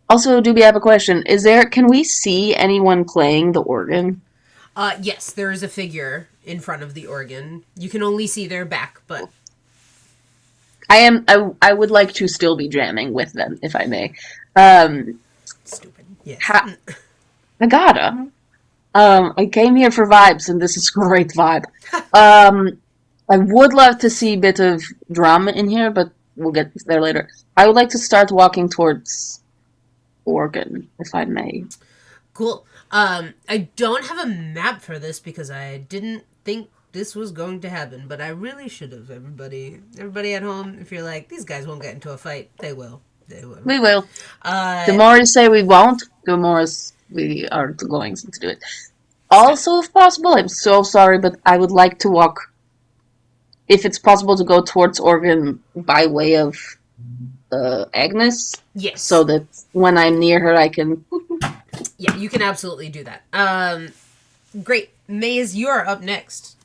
Also, Doobie, I have a question. Can we see anyone playing the organ? Yes, there is a figure in front of the organ. You can only see their back, but I would like to still be jamming with them, if I may. stupid. Yes. I gotta. I came here for vibes, and this is a great vibe. I would love to see a bit of drama in here, but we'll get there later. I would like to start walking towards organ, if I may. Cool. I don't have a map for this because I didn't think this was going to happen, but I really should have. Everybody at home, if you're like, these guys won't get into a fight, they will. They will. We will. The more you say we won't, the more we are going to do it. Also, if possible, I'm so sorry, but I would like to walk, if it's possible, to go towards organ by way of Agnes. Yes. So that when I'm near her, I can. Yeah, you can absolutely do that. Great. Maze, you are up next.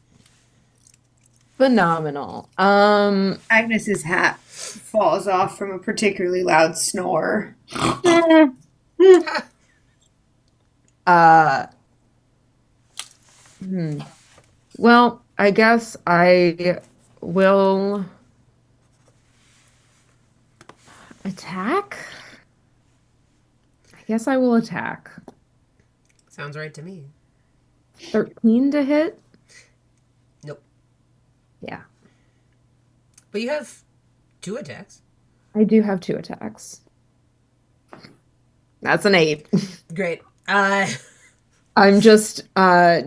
Phenomenal. Agnes's hat falls off from a particularly loud snore. Well, I guess I will attack. I guess I will attack. Sounds right to me. 13 to hit? Nope. Yeah. But you have 2 attacks. I do have 2 attacks. That's an 8. Great. I'm just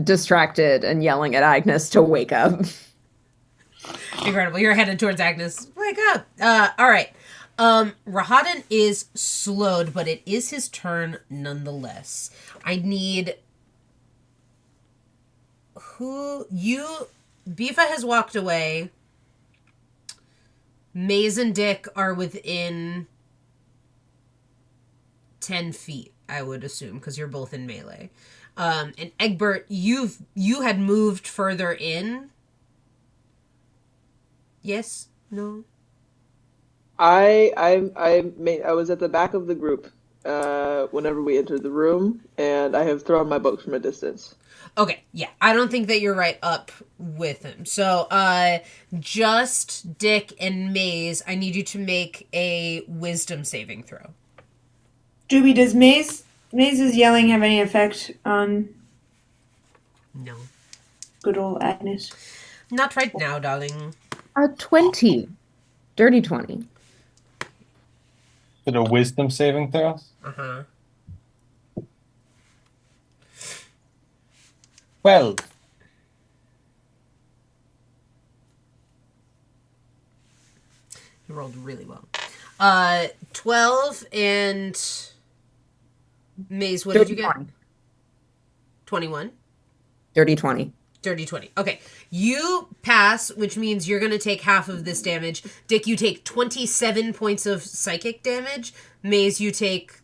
distracted and yelling at Agnes to wake up. Incredible. You're headed towards Agnes. Wake up. All right. Rahadan is slowed, but it is his turn nonetheless. I need Bifa has walked away. Maze and Dick are within 10 feet, I would assume, because you're both in melee. And Egbert, you had moved further in. Yes? No? I was at the back of the group whenever we entered the room, and I have thrown my book from a distance. Okay, yeah. I don't think that you're right up with him. So, just Dick and Maze, I need you to make a wisdom saving throw. Doobie, does Maze's yelling have any effect on No. good old Agnes? Not right now, darling. 20. Dirty 20. Is it a wisdom saving throw? Uh-huh. 12. You rolled really well. 12 and Maze, what did you get? 21. Dirty 20. Dirty 20. Okay. You pass, which means you're going to take half of this damage. Dick, you take 27 points of psychic damage. Maze, you take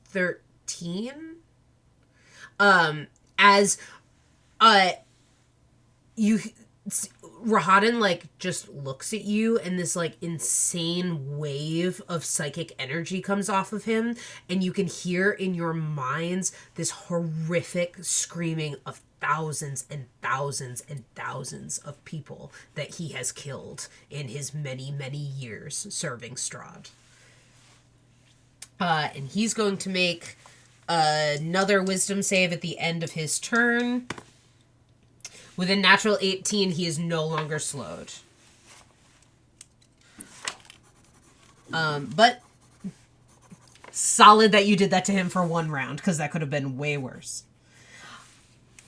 13. As you Rahadin like just looks at you, and this like insane wave of psychic energy comes off of him, and you can hear in your minds this horrific screaming of thousands and thousands and thousands of people that he has killed in his many, many years serving Strahd. And he's going to make another wisdom save at the end of his turn. With a natural 18, he is no longer slowed. But solid that you did that to him for one round, because that could have been way worse.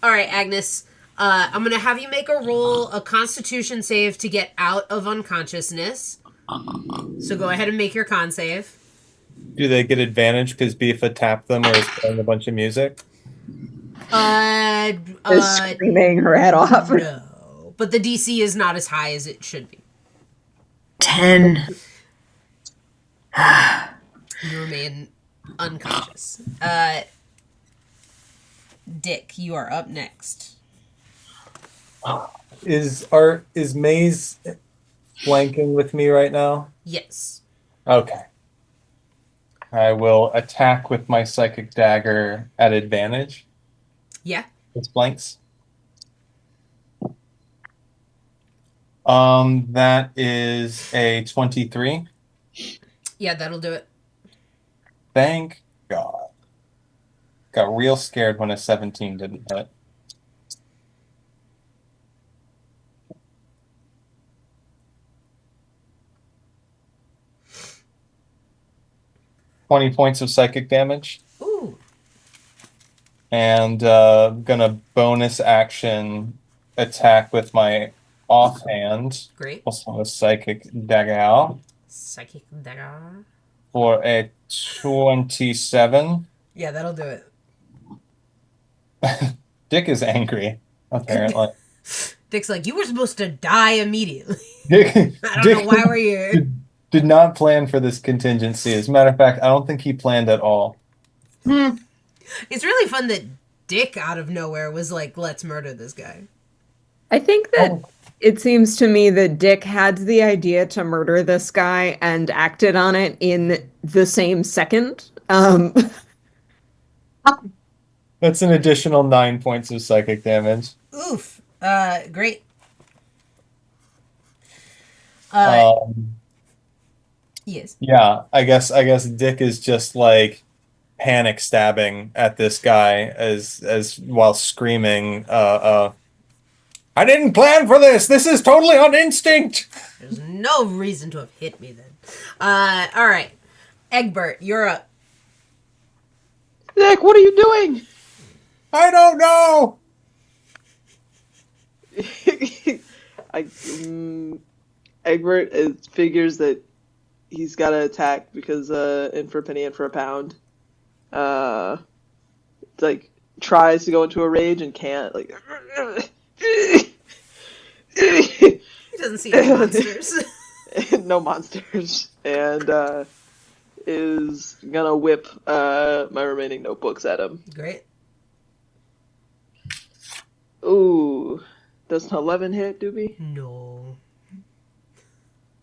All right, Agnes. I'm going to have you make a Constitution save to get out of unconsciousness. So go ahead and make your con save. Do they get advantage because Bifa tapped them or is playing a bunch of music? Is screaming her head off. No, but the DC is not as high as it should be. 10. You remain unconscious. Dick, you are up next. Is Maze flanking with me right now? Yes. Okay. I will attack with my psychic dagger at advantage. Yeah. It's blanks. That is a 23. Yeah, that'll do it. Thank God. Got real scared when a 17 didn't hit. $20 points of psychic damage. Ooh. And gonna bonus action attack with my offhand. Great. Also a psychic dagger Psychic dagger. for a 27. Yeah, that'll do it. Dick is angry, apparently. Dick's like, you were supposed to die immediately. Dick, I don't know why we're here. did not plan for this contingency. As a matter of fact, I don't think he planned at all. It's really fun that Dick out of nowhere was like, let's murder this guy. I think that it seems to me that Dick had the idea to murder this guy and acted on it in the same second. That's an additional 9 points of psychic damage. Oof. Great. Yes. Yeah, I guess Dick is just like panic stabbing at this guy as while screaming, I didn't plan for this. This is totally on instinct. There's no reason to have hit me then. All right. Egbert, you're up. Nick, what are you doing? I don't know. Egbert figures that he's got to attack because in for a penny and for a pound. Like tries to go into a rage and can't. Like He doesn't see any monsters. no monsters, and is gonna whip my remaining notebooks at him. Great. Ooh, does an 11 hit, Doobie? No.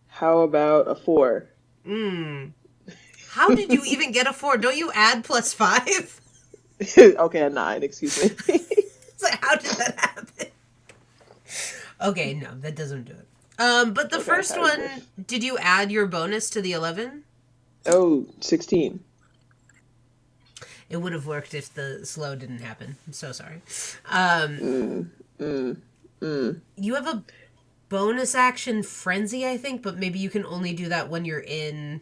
How about a 4? How did you even get a 4? Don't you add +5? Okay, a 9, excuse me. It's like, how did that happen? Okay, no, that doesn't do it. But the Okay, first I one, wish. did you add your bonus to the 11? Oh, 16. It would have worked if the slow didn't happen. I'm so sorry. You have a bonus action frenzy, I think, but maybe you can only do that when you're in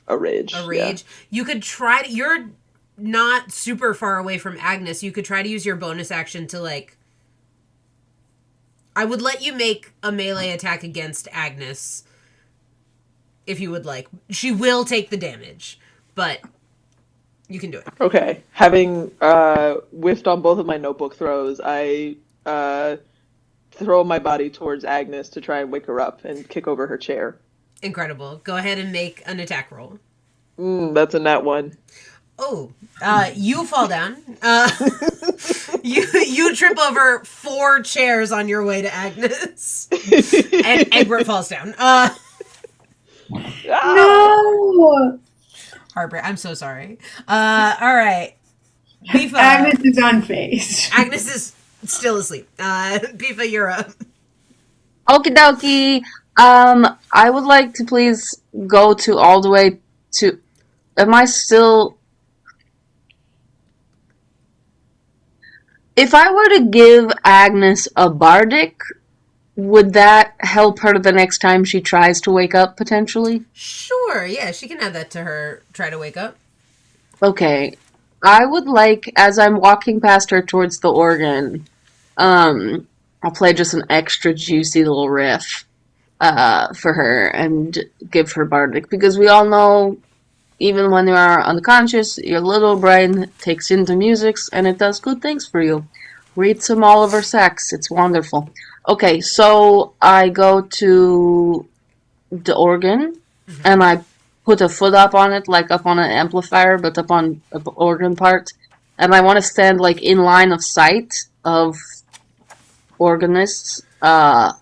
A rage. a rage. You could try to, you're not super far away from Agnes. You could try to use your bonus action to like, I would let you make a melee attack against Agnes if you would like. She will take the damage, but you can do it. Okay. Having whiffed on both of my notebook throws, I throw my body towards Agnes to try and wake her up and kick over her chair. Incredible. Go ahead and make an attack roll. That's a nat one. Oh, you fall down. You trip over 4 chairs on your way to Agnes, and Egbert falls down. No! Heartbreak. I'm so sorry. All right. Bifa. Agnes is unfazed. Agnes is still asleep. Bifa, you're up. Okie dokie. I would like to please go to all the way to. Am I still? If I were to give Agnes a bardic, would that help her the next time she tries to wake up, potentially? Sure. Yeah, she can add that to her try to wake up. Okay. I would like, as I'm walking past her towards the organ, I'll play just an extra juicy little riff for her and give her bardic, because we all know, even when you are unconscious, your little brain takes in the musics and it does good things for you. Read some Oliver Sacks. It's wonderful. Okay, so I go to the organ and I put a foot up on it, like up on an amplifier, but up on the organ part. And I want to stand like in line of sight of organists. But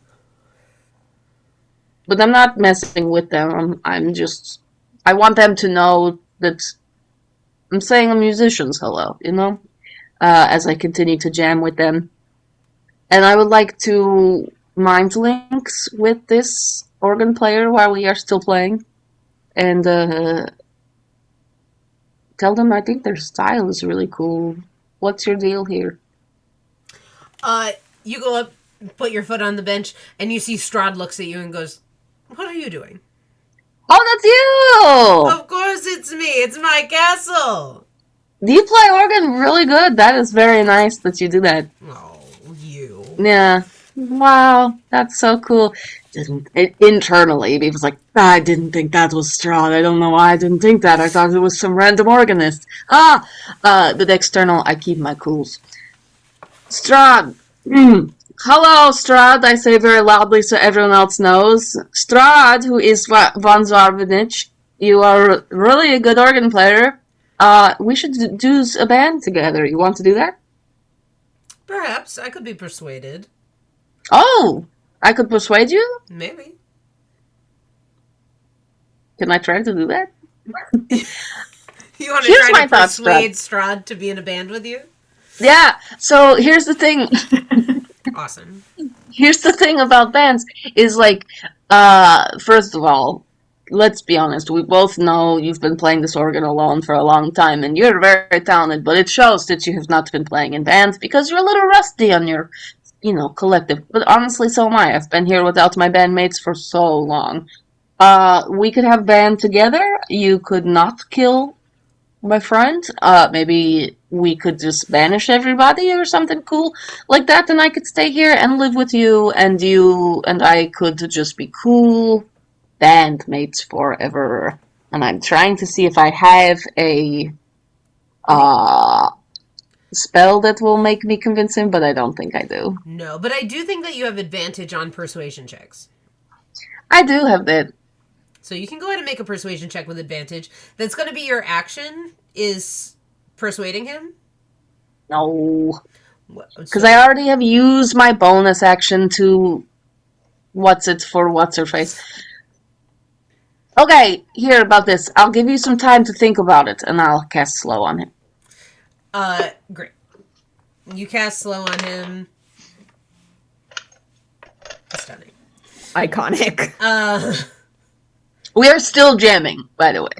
I'm not messing with them. I'm just. I want them to know that I'm saying a musician's hello, you know? As I continue to jam with them. And I would like to mind links with this organ player while we are still playing. And tell them I think their style is really cool. What's your deal here? You go up, put your foot on the bench, and you see Strahd looks at you and goes, "What are you doing?" Oh, that's you! Of course it's me. It's my castle. You play organ really good. That is very nice that you do that. Oh, you. Yeah. Wow, that's so cool. Internally, he was like, I didn't think that was Strahd. I don't know why I didn't think that. I thought it was some random organist. But external, I keep my cools. Strahd. Hello, Strahd, I say very loudly so everyone else knows. Strahd, who is von Zarvanich, you are really a good organ player. We should do a band together. You want to do that? Perhaps I could be persuaded. Oh, I could persuade you? Maybe. Can I try to do that? You want to Here's try my to thoughts, persuade Strahd to be in a band with you? Yeah, so here's the thing. Awesome. Here's the thing about bands is like, first of all, let's be honest, we both know you've been playing this organ alone for a long time, and you're very talented, but it shows that you have not been playing in bands because you're a little rusty on your, collective. But honestly, so am I. I've been here without my bandmates for so long. We could have band together. You could not kill my friend. Maybe we could just banish everybody or something cool like that, and I could stay here and live with you and I could just be cool bandmates forever. And I'm trying to see if I have a spell that will make me convince him, but I don't think I do. No, but I do think that you have advantage on persuasion checks. I do have that. So you can go ahead and make a persuasion check with advantage. That's going to be your action, is persuading him? No. Because I already have used my bonus action to what's her face. Okay, here about this. I'll give you some time to think about it, and I'll cast slow on him. Great. You cast slow on him. Stunning. Iconic. We are still jamming, by the way.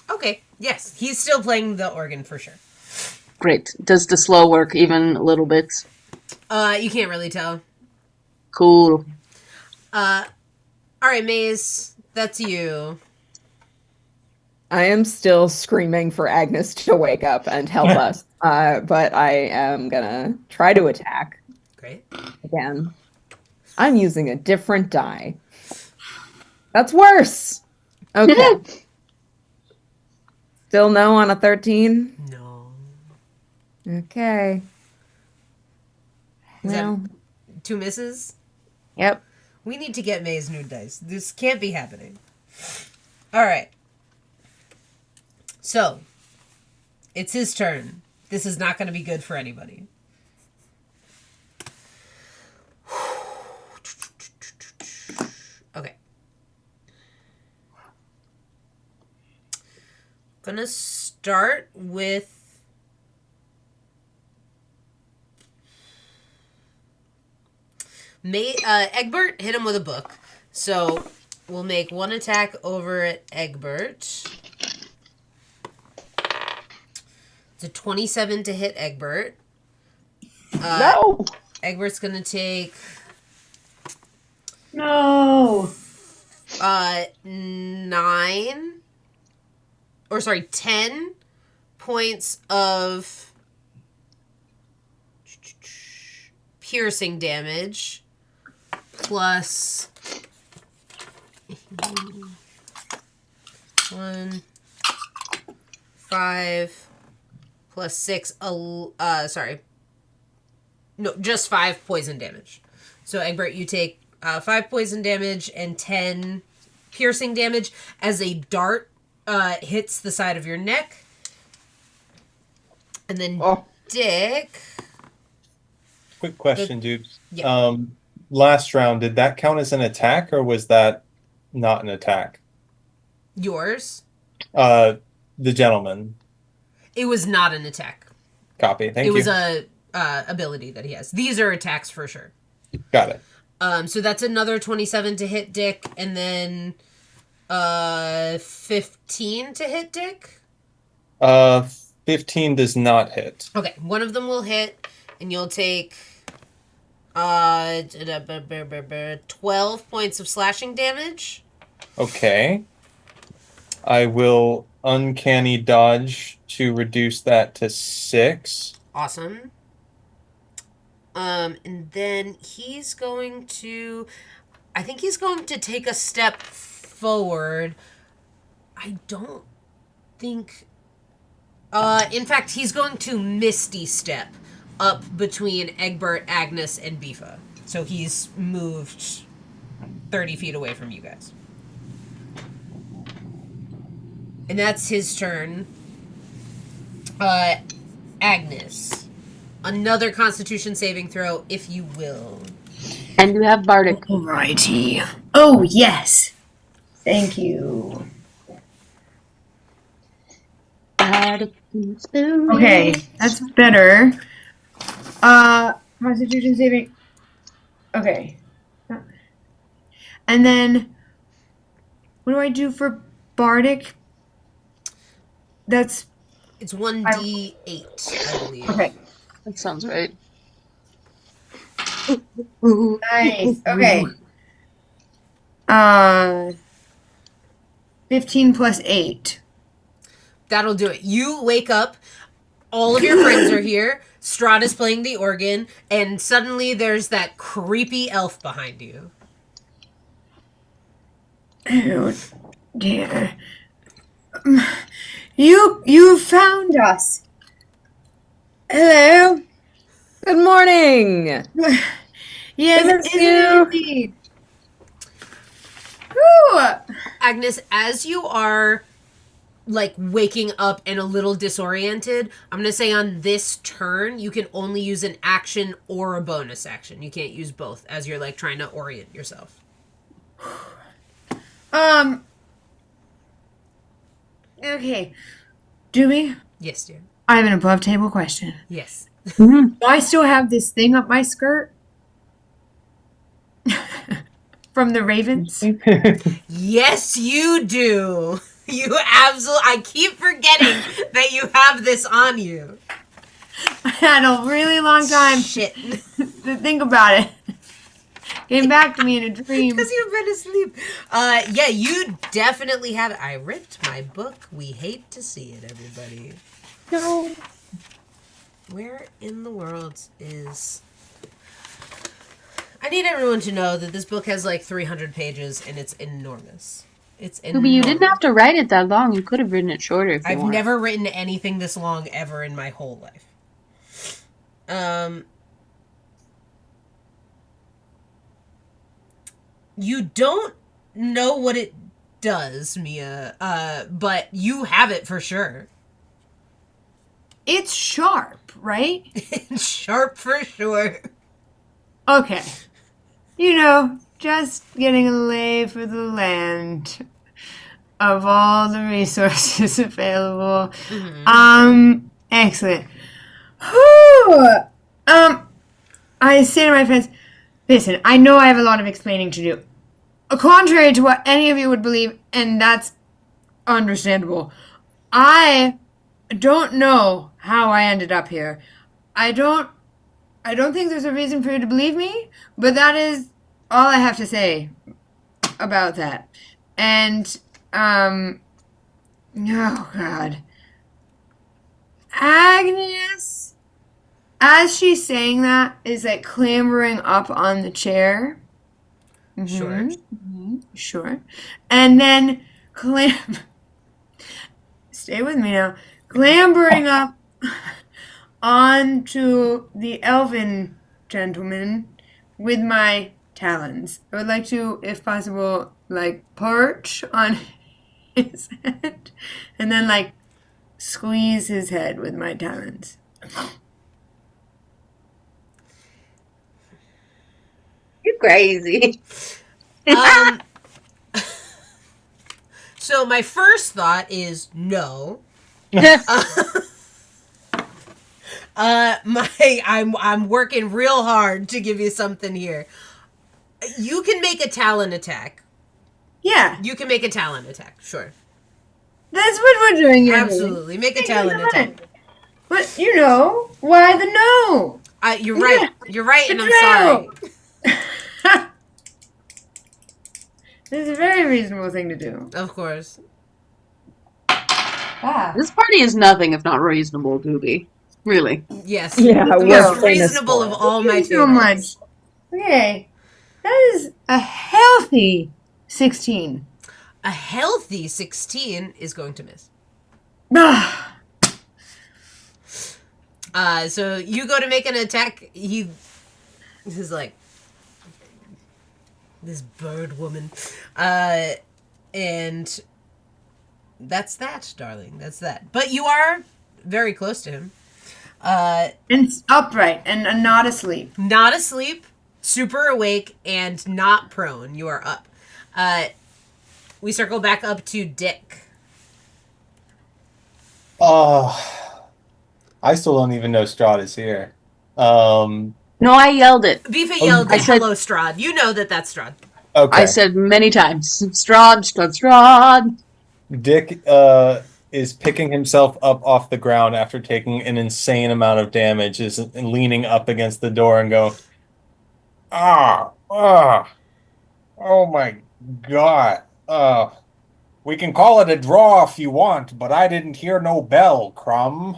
Okay, yes. He's still playing the organ for sure. Great. Does the slow work even a little bit? You can't really tell. Cool. Alright, Maze, that's you. I am still screaming for Agnes to wake up and help us. But I am gonna try to attack. Great. Again. I'm using a different die. That's worse. Okay. Still no on a 13? No. Okay. Is Well, that 2 misses? yep. We need to get May's new dice. This can't be happening. All right. So, it's his turn. This is not going to be good for anybody. Okay. Gonna start with Egbert. Hit him with a book. So we'll make 1 attack over at Egbert. It's a 27 to hit Egbert. No! Egbert's gonna take No. 10 points of piercing damage plus 1, 5 plus 6. Just 5 poison damage. So Egbert, you take 5 poison damage and 10 piercing damage as a dart hits the side of your neck. And then Dick. Quick question, dude. Yeah. Last round, did that count as an attack or was that not an attack? Yours. The gentleman. It was not an attack. Copy. Thank you. It was a ability that he has. These are attacks for sure. Got it. So that's another 27 to hit Dick, and then 15 to hit Dick. 15 does not hit. Okay, one of them will hit, and you'll take 12 points of slashing damage. Okay. I will uncanny dodge to reduce that to 6. Awesome. And then he's going to... I think he's going to take a step forward. I don't think... in fact, he's going to Misty Step up between Egbert, Agnes, and Bifa. So he's moved 30 feet away from you guys. And that's his turn. Agnes. Another Constitution saving throw, if you will. And you have Bardic. Alrighty. Oh, yes. Thank you. Bardic inspiration. Okay, that's better. Constitution saving. Okay. And then, what do I do for Bardic? That's It's 1d8, I believe. okay. That sounds right. Nice. Okay. 15 plus 8. That'll do it. You wake up, all of your friends are here, Strahd is playing the organ, and suddenly there's that creepy elf behind you. Oh dear. You found us. Hello. Good morning. Yes, Good to see it you. indeed. Whew. Agnes, as you are like waking up and a little disoriented, I'm gonna say on this turn you can only use an action or a bonus action. You can't use both as you're like trying to orient yourself. Okay. Doomy, Yes, dear. I have an above table question. Yes. Do I still have this thing up my skirt? From the Ravens? Yes, you do. You absolutely. I keep forgetting that you have this on you. I had a really long time Shit. to think about it. Came back to me in a dream. Because you've been asleep. Yeah, you definitely have it. I ripped my book. We hate to see it, everybody. No. Where in the world is... I need everyone to know that this book has like 300 pages and it's enormous. It's enormous. Ruby, you didn't have to write it that long. You could have written it shorter if you I've wanted. never written anything this long ever in my whole life. You don't know what it does, Mia, but you have it for sure. It's sharp, right? It's sharp for sure. Okay. You know, just getting a lay for the land of all the resources available. Excellent. Whew. I say to my friends, listen, I know I have a lot of explaining to do. Contrary to what any of you would believe, and that's understandable, I don't know how I ended up here. I don't think there's a reason for you to believe me, but that is all I have to say about that. And oh god. Agnes, as she's saying that, is like clambering up on the chair. Sure. Sure. And then stay with me now. Clambering up onto the elven gentleman with my talons. I would like to, if possible, like perch on his head and then like squeeze his head with my talons. You're crazy. So my first thought is no. I'm working real hard to give you something here. You can make a talon attack. Yeah, You can make a talon attack, sure. that's what we're doing here. Absolutely. Make a talon attack. But you know, why the no? You're right. You're right, and I'm Betrayal. sorry. This is a very reasonable thing to do. Of course. Ah. This party is nothing if not reasonable, Gooby. Really. Yes. Yeah, The we're most famous reasonable for of it. all my Thank you so tables. much. Okay. That is a healthy 16. A healthy 16 is going to miss. Ah. So you go to make an attack. He's like, this bird woman. And that's that, darling. That's that. But you are very close to him. And upright and not asleep. Not asleep, super awake, and not prone. You are up. We circle back up to Dick. I still don't even know Strahd is here. No, I yelled it. Bifa yelled, I said- hello, Strahd. You know that that's Strahd. Okay. I said many times, Strahd, Strahd. Dick is picking himself up off the ground after taking an insane amount of damage, is leaning up against the door and go, oh my god. We can call it a draw if you want, but I didn't hear no bell, Crumb.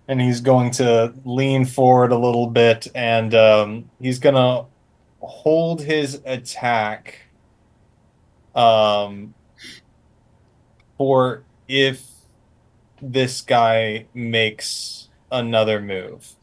And he's going to lean forward a little bit, and he's gonna hold his attack for if this guy makes another move.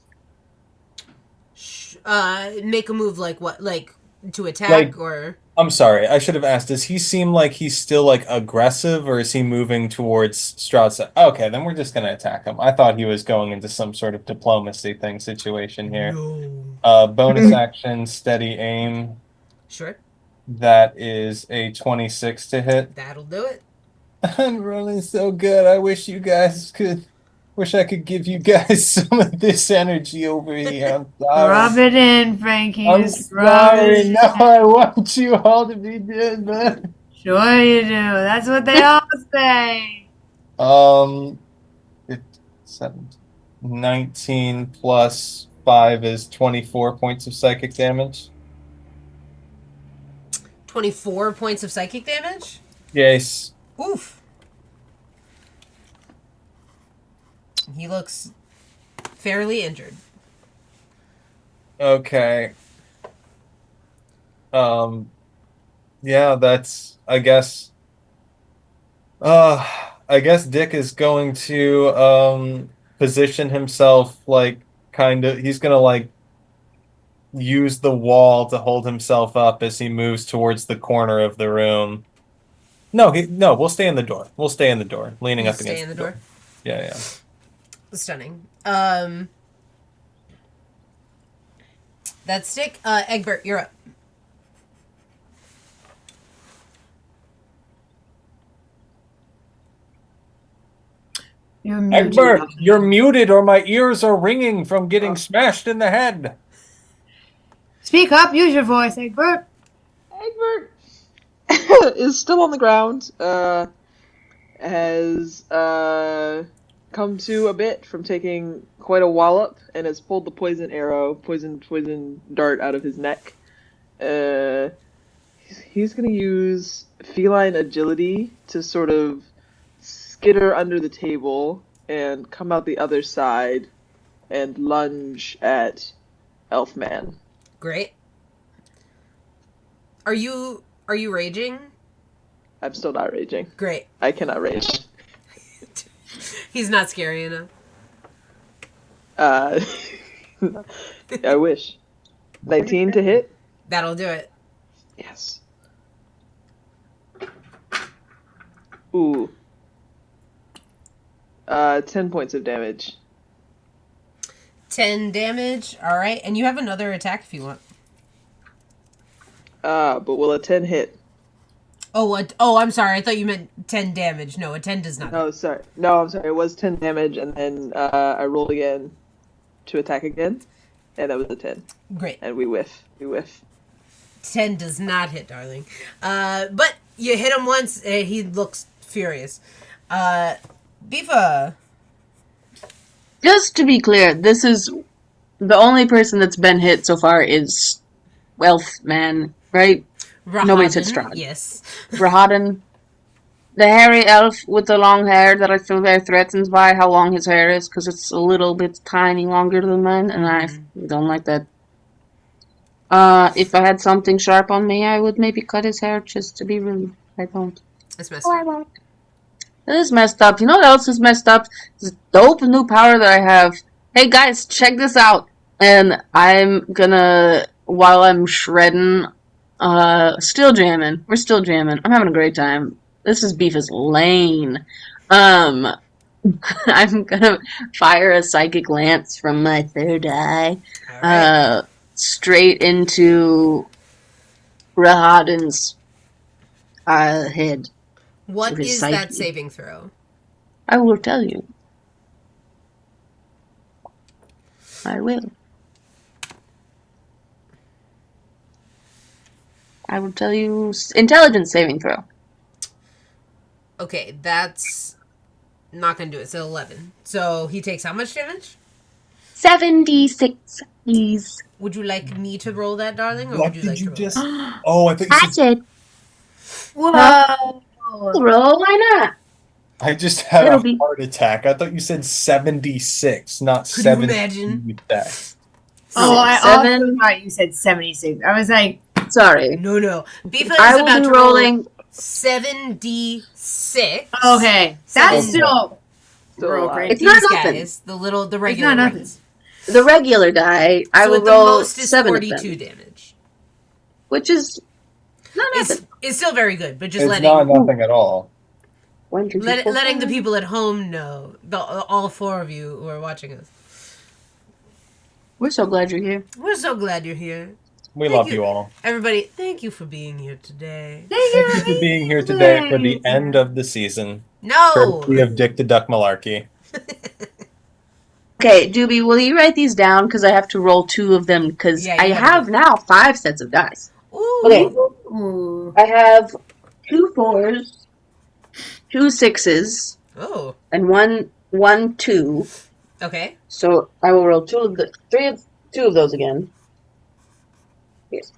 Make a move like what? Like to attack Like- or? I'm sorry, I should have asked, does he seem like he's still like aggressive, or is he moving towards Strahd's side? Okay, then we're just gonna attack him. I thought he was going into some sort of diplomacy thing situation here. No. Bonus action, steady aim. Sure. That is a 26 to hit. That'll do it. I'm rolling so good. I wish you guys could. Wish I could give you guys some of this energy over here. I'm sorry. Rub it in, Frankie. I'm Just rub sorry. it in. No, I want you all to be dead, man. Sure you do. That's what they all say. 19 plus 5 is 24 points of psychic damage. 24 points of psychic damage? Yes. Oof. He looks fairly injured. Okay. Yeah, that's, I guess Dick is going to position himself like kind of, he's gonna like use the wall to hold himself up as he moves towards the corner of the room. No, we'll stay in the door. We'll stay in the door, leaning You up stay against in the the door. Yeah. Stunning. That's Stick. Egbert, you're up. You're muted. Egbert, you're muted or my ears are ringing from getting smashed in the head. Speak up. Use your voice, Egbert. Egbert is still on the ground. Has come to a bit from taking quite a wallop and has pulled the poison dart out of his neck. He's gonna use feline agility to sort of skitter under the table and come out the other side and lunge at Elfman. Great. Are you raging? I'm still not raging. Great. I cannot rage. He's not scary enough. I wish. 19 to hit? That'll do it. Yes. Ooh. 10 points of damage. 10 damage. All right, and you have another attack if you want. But will a 10 hit? Oh, what? Oh, I'm sorry. I thought you meant 10 damage. No, a 10 does not. No, sorry. No, I'm sorry. It was 10 damage, and then I rolled again to attack again, and that was a 10. Great. And we whiff. 10 does not hit, darling. But you hit him once, and he looks furious. Bifa. Just to be clear, this is the only person that's been hit so far is Elfman, right? Nobody said Strahd. Yes. Rahadin, the hairy elf with the long hair that I feel very threatened by how long his hair is, because it's a little bit tiny longer than mine, and I don't like that. If I had something sharp on me, I would maybe cut his hair just to be rude. I don't. It's messed up. I won't. It is messed up. You know what else is messed up? This dope new power that I have. Hey guys, check this out. And I'm gonna, while I'm shredding, still jamming. We're still jamming. I'm having a great time. This is Beef's lane. I'm gonna fire a psychic lance from my third eye, All right. straight into Rahadin's head. What to his is psyche. that saving throw? I will tell you. I will. I will tell you. Intelligence saving throw. Okay, that's not going to do it. So 11. So he takes how much damage? 76, please. Would you like me to roll that, darling? Or What would you did like you to roll just? that? Oh, I think I said, Whoa. roll, why not? I just had It'll a be- heart attack. I thought you said 76, not Could you 70. imagine? Oh, I Seven. also thought you said 76. I was like, Sorry. No. Bifa I is will about be to roll rolling. okay,7d6. that's Seven. still Still real alive. great. It's not These nothing. guys, the regular not nothing. ones. The regular die, I So will at the roll most is 7 of 42 them, damage. which is not It's, nothing. it's still very good, but just It's letting not nothing at all. 1, 2, 3, 4, letting the 5. people at home know, all 4 of you who are watching us. We're so glad you're here. We're so glad you're here. We Thank love you. you all. Everybody, thank you for being here today. Thank you for being here today for the end of the season. No! Courtesy of Dick the Duck Malarkey. Okay, Doobie, will you write these down? Because I have to roll 2 of them, because Yeah, I you have to have now 5 sets of dice. Ooh. Okay, Ooh. I have 2 4s, 2 6s, Oh, and one 2. okay. So I will roll 2 of those again. Yes.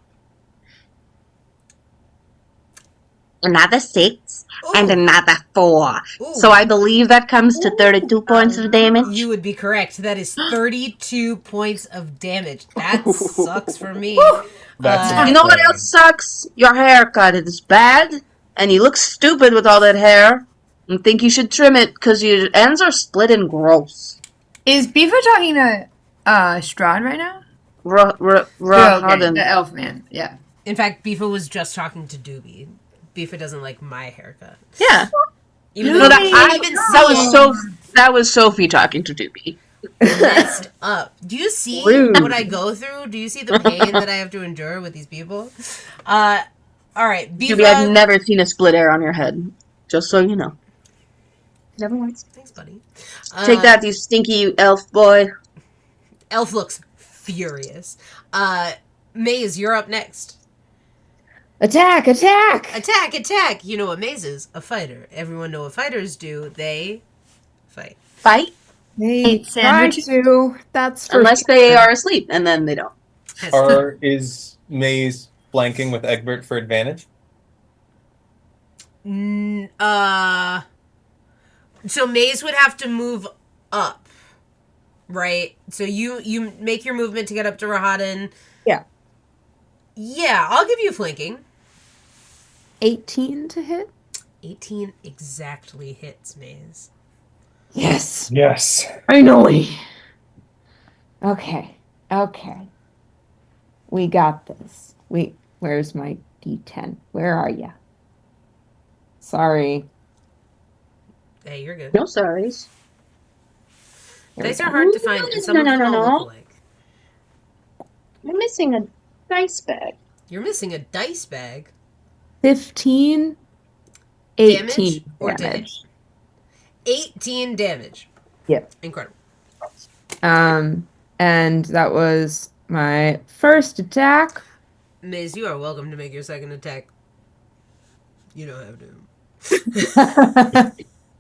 Another 6 and Ooh. another 4. Ooh. So I believe that comes to 32 points of damage. You would be correct. That is 32 points of damage. That sucks for me. That's You know what else sucks? Your haircut is bad, and you look stupid with all that hair. I think you should trim it because your ends are split and gross. Is Beaver talking to Strahd right now? Rahadin. The elf man. Yeah. In fact, Bifa was just talking to Doobie. Bifa doesn't like my haircut. Yeah. Even No, though that, I can't even that was Sophie talking to Doobie. messed up. Do you see Rude. what I go through? Do you see the pain that I have to endure with these people? All right, Doobie, I've Bifa. never seen a split air on your head. Just so you know. Never mind. Thanks, buddy. Take that, you stinky elf boy. Elf looks furious. Maze, you're up next. Attack! Attack! Attack! Attack! You know what Maze is? A fighter. Everyone know what fighters do. They fight. Fight? They Eat try sandwiches. to. That's for Unless sure. they are asleep, and then they don't. Or is Maze flanking with Egbert for advantage? So Maze would have to move up, right? So you make your movement to get up to Rahadin. Yeah. Yeah, I'll give you flanking. 18 to hit. 18 exactly hits Maze. Yes. Yes. Finally. Okay. We got this. Where's my D10? Where are you? Sorry. Hey, you're good. No sorries. Dice are hard to find, and some of them all look alike. You're missing a dice bag. You're missing a dice bag. 15. Damage 18 or to hit? damage. 18 damage. Yep. Incredible. And that was my first attack. Maze, you are welcome to make your second attack. You don't have to.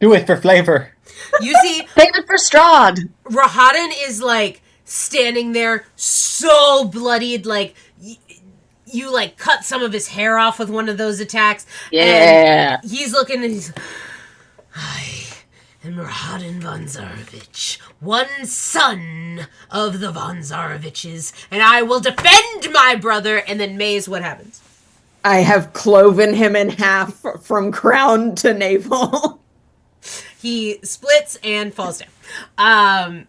Do it for flavor. You see, Save it for Strahd. Rahadin is like standing there so bloodied, like you like cut some of his hair off with one of those attacks. Yeah. And he's looking and he's, I am Rahadin von Zarovich, one son of the von Zaroviches, and I will defend my brother. And then Maze, what happens? I have cloven him in half from crown to navel. He splits and falls down.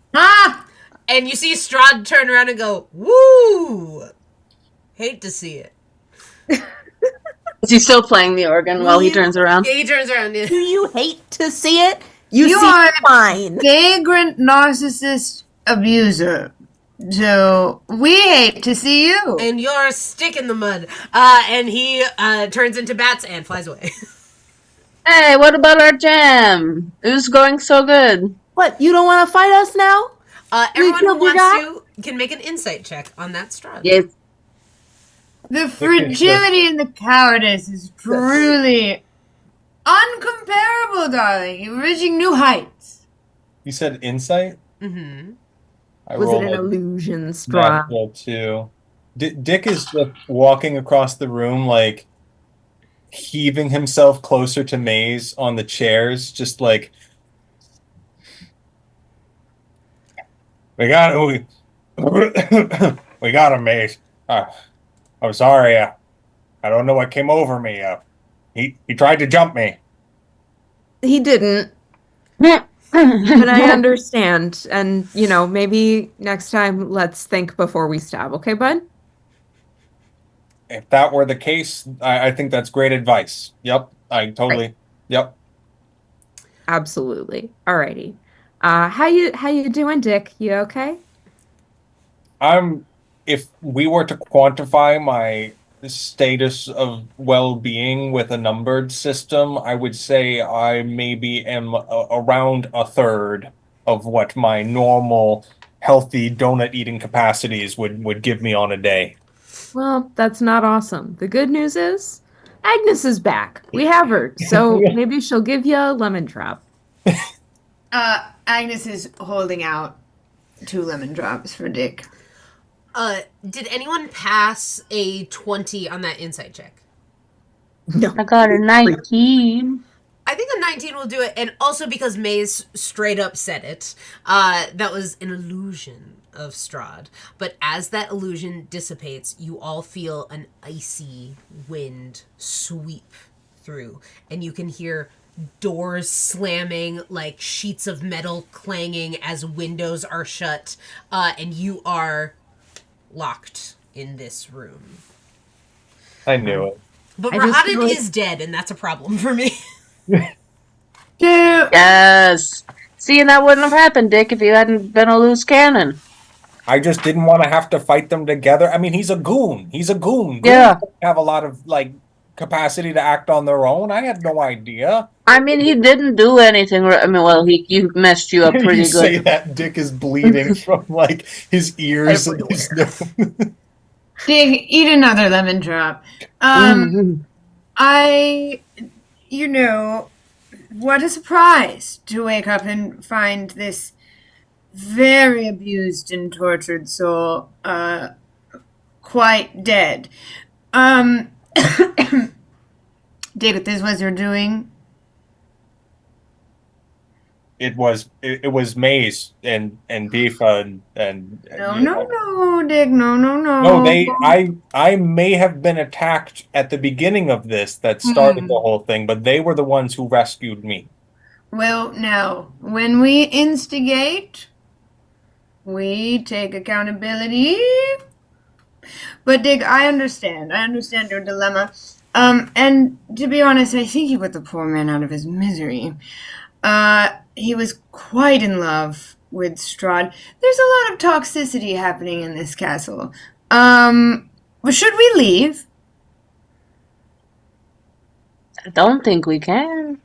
And you see Strahd turn around and go, woo! Hate to see it. Is he still playing the organ while he turns around? Yeah, he turns around. Do you hate to see it? You You see are- fine. Vagrant narcissist abuser. So we hate to see you. And you're a stick in the mud. And he turns into bats and flies away. Hey, what about our jam? It was going so good. What, you don't want to fight us now? Everyone who killed your wants to can make an insight check on that Strahd. Yes. The fragility and the cowardice is truly uncomparable, darling. You're reaching new heights. You said insight? Mm-hmm. I Was it rolled an a illusion, Strahd? natural 2. Dick is just walking across the room, like heaving himself closer to Maze on the chairs, just like we got him, Maze. I'm sorry. I don't know what came over me. He tried to jump me. He didn't, but I understand. And, maybe next time let's think before we stab, okay, bud? If that were the case, I think that's great advice. Yep, I totally. Right. Yep. Absolutely. Alrighty. How you doing, Dick? You okay? If we were to quantify my status of well-being with a numbered system, I would say I maybe am around a third of what my normal healthy donut eating capacities would give me on a day. Well, that's not awesome. The good news is Agnes is back. We have her, so maybe she'll give you a lemon drop. Agnes is holding out 2 lemon drops for Dick. Did anyone pass a 20 on that insight check? No. I got a 19. I think a 19 will do it, and also because Maze straight up said it, that was an illusion of Strahd. But as that illusion dissipates, you all feel an icy wind sweep through, and you can hear doors slamming, like sheets of metal clanging as windows are shut, and you are locked in this room. I knew it. But I just Rahadin feel like- is dead, and that's a problem for me. Dude, Yes. See, and that wouldn't have happened, Dick, if you hadn't been a loose cannon. I just didn't want to have to fight them together. I mean, he's a goon. He's a goon. Goons Yeah. don't have a lot of capacity to act on their own. I had no idea. I mean, he didn't do anything. I mean, well, he messed you up You pretty say good. that Dick is bleeding from his ears and his nose. Dig, eat another lemon drop. Mhm. What a surprise to wake up and find this very abused and tortured soul, quite dead. Dig, this was your doing? It was maize and beef and No, Dig, no. No, I may have been attacked at the beginning of this that started the whole thing, but they were the ones who rescued me. Well, now, when we instigate, we take accountability. But Dig, I understand your dilemma. And to be honest, I think you put the poor man out of his misery. He was quite in love with Strahd. There's a lot of toxicity happening in this castle. Should we leave? I don't think we can.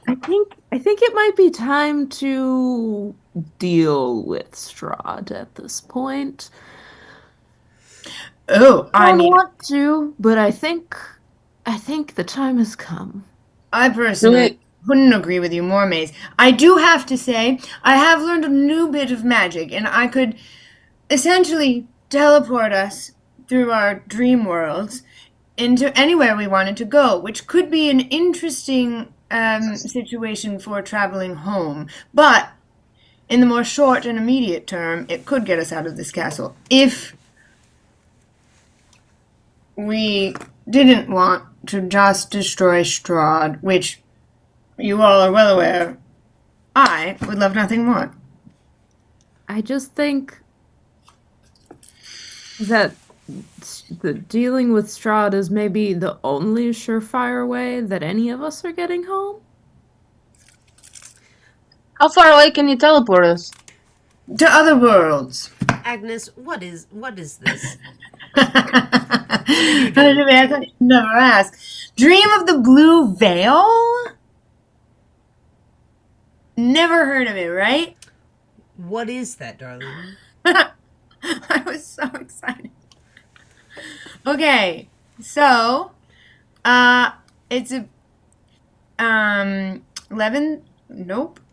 I think it might be time to deal with Strahd at this point. Oh, I want to, but I think the time has come. I personally couldn't agree with you more, Maze. I do have to say, I have learned a new bit of magic, and I could essentially teleport us through our dream worlds into anywhere we wanted to go, which could be an interesting situation for traveling home. But in the more short and immediate term, it could get us out of this castle if we didn't want to just destroy Strahd, which you all are well aware I would love nothing more. I just think that the dealing with Strahd is maybe the only surefire way that any of us are getting home. How far away can you teleport us? To other worlds. Agnes, what is this? I thought you'd never ask. Dream of the Blue Veil? Never heard of it, right? What is that, darling? I was so excited. Okay, so it's a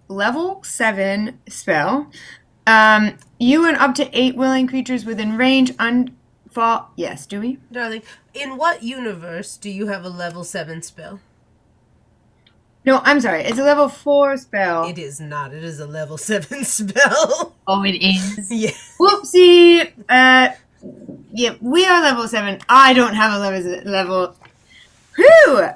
level 7 spell. You and up to 8 willing creatures within range fall. Yes, do we? Darling, in what universe do you have a level 7 spell? No, I'm sorry. It's a level 4 spell. It is not. It is a level 7 spell. Oh, it is? Yeah. Whoopsie. Yeah, we are level 7. I don't have a level. Whew!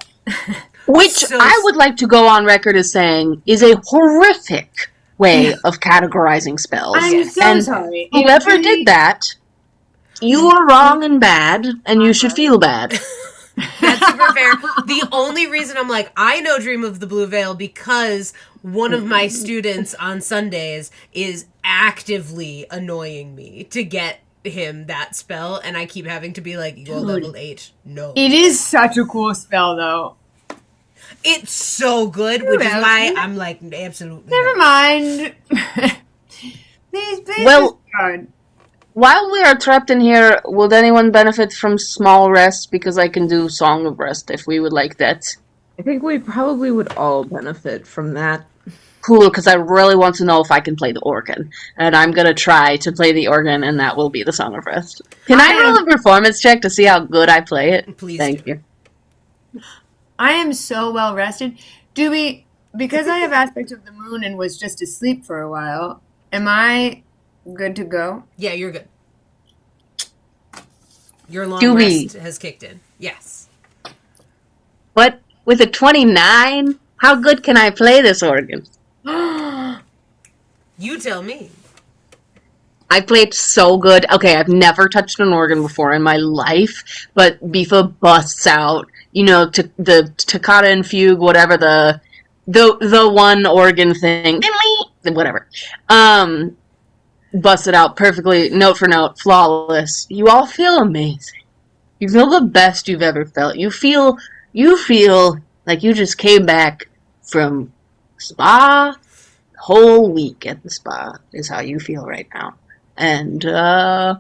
Which So- I would like to go on record as saying is a horrific way of categorizing spells. I'm so And sorry. whoever did that, you are wrong and bad, and you should feel bad. That's super fair. The only reason I'm like, I know Dream of the Blue Veil because one of my students on Sundays is actively annoying me to get him that spell, and I keep having to be like, you go level 8. No. It is such a cool spell, though. It's so good, which is Well, why I'm like, absolutely. Never mind. Please Well- discard. While we are trapped in here, would anyone benefit from small rest? Because I can do Song of Rest if we would like that. I think we probably would all benefit from that. Cool, because I really want to know if I can play the organ. And I'm going to try to play the organ, and that will be the Song of Rest. Can I roll a performance check to see how good I play it? Please Thank do. you. I am so well rested. Because I have aspect of the moon and was just asleep for a while, am I good to go? Yeah, you're good. Your long Do we- rest has kicked in. Yes. But with a 29, how good can I play this organ? You tell me. I played so good. Okay, I've never touched an organ before in my life, but Bifa busts out, the toccata and fugue, whatever the one organ thing, whatever. Busted out perfectly, note for note, flawless. You all feel amazing. You feel the best you've ever felt. You feel like you just came back from spa. Whole week at the spa is how you feel right now. And yeah,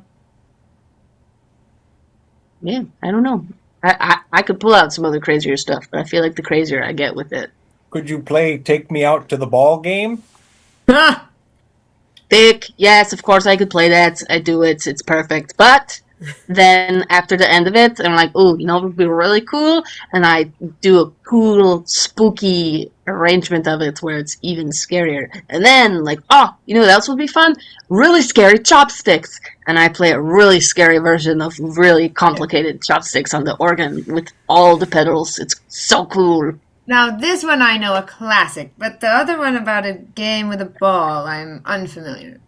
I don't know. I could pull out some other crazier stuff, but I feel like the crazier I get with it. Could you play Take Me Out to the Ball game? Ah! Thick, yes, of course I could play that. I do it. It's perfect. But then after the end of it, I'm like, ooh, it would be really cool. And I do a cool, spooky arrangement of it where it's even scarier. And then, like, what else would be fun? Really scary chopsticks. And I play a really scary version of really complicated chopsticks on the organ with all the pedals. It's so cool. Now, this one I know a classic, but the other one about a game with a ball, I'm unfamiliar.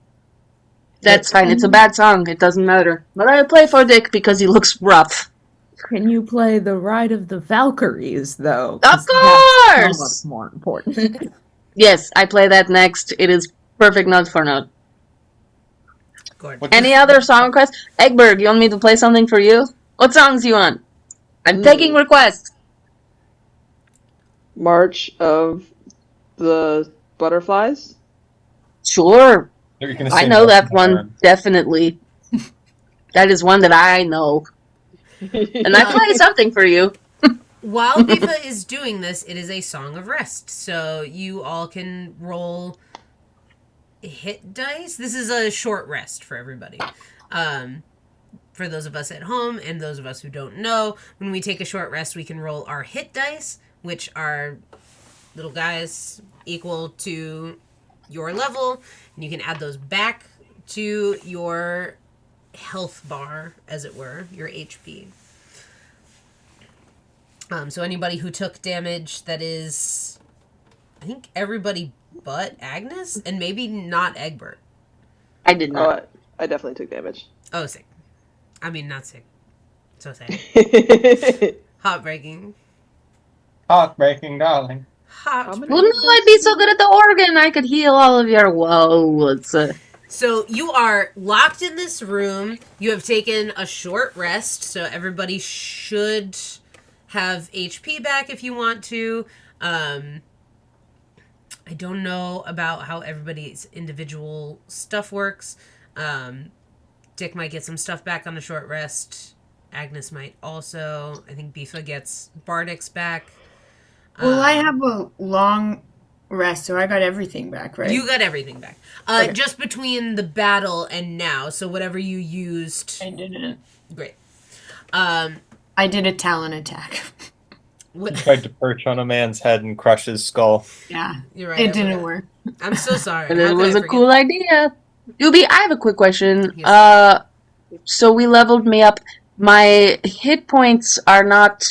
That's fine. It's a bad song. It doesn't matter. But I play for Dick because he looks rough. Can you play the Ride of the Valkyries, though? Of 'Cause course! That's somewhat more important. Yes, I play that next. It is perfect note for note. Gordon. Any other song requests? Eggberg, you want me to play something for you? What songs you want? I'm taking requests. March of the Butterflies. Sure. You're gonna I sing know that Elton one, John. definitely. That is one that I know. And I play something for you. While Bifa is doing this, it is a song of rest. So you all can roll hit dice. This is a short rest for everybody. For those of us at home and those of us who don't know, when we take a short rest, we can roll our hit dice, which are little guys equal to your level, and you can add those back to your health bar, as it were, your HP. So anybody who took damage, that is, I think everybody but Agnes, and maybe not Egbert. I did not. Oh, I definitely took damage. Oh, sick. I mean, not sick. So sad. Heartbreaking. Heartbreaking, darling. How many Well, no, I'd be so good at the organ. I could heal all of your woes. So you are locked in this room. You have taken a short rest, so everybody should have HP back if you want to. I don't know about how everybody's individual stuff works. Dick might get some stuff back on a short rest. Agnes might also. I think Bifa gets Bardix back. Well, I have a long rest, so I got everything back, right? You got everything back. Okay. Just between the battle and now. So whatever you used. I didn't. Great. I did a talon attack. He tried to perch on a man's head and crush his skull. Yeah, You're right. it I didn't forgot. work. I'm so sorry. But How it could was I a forget? cool idea. Doobie, I have a quick question. Yes. So we leveled me up. My hit points are not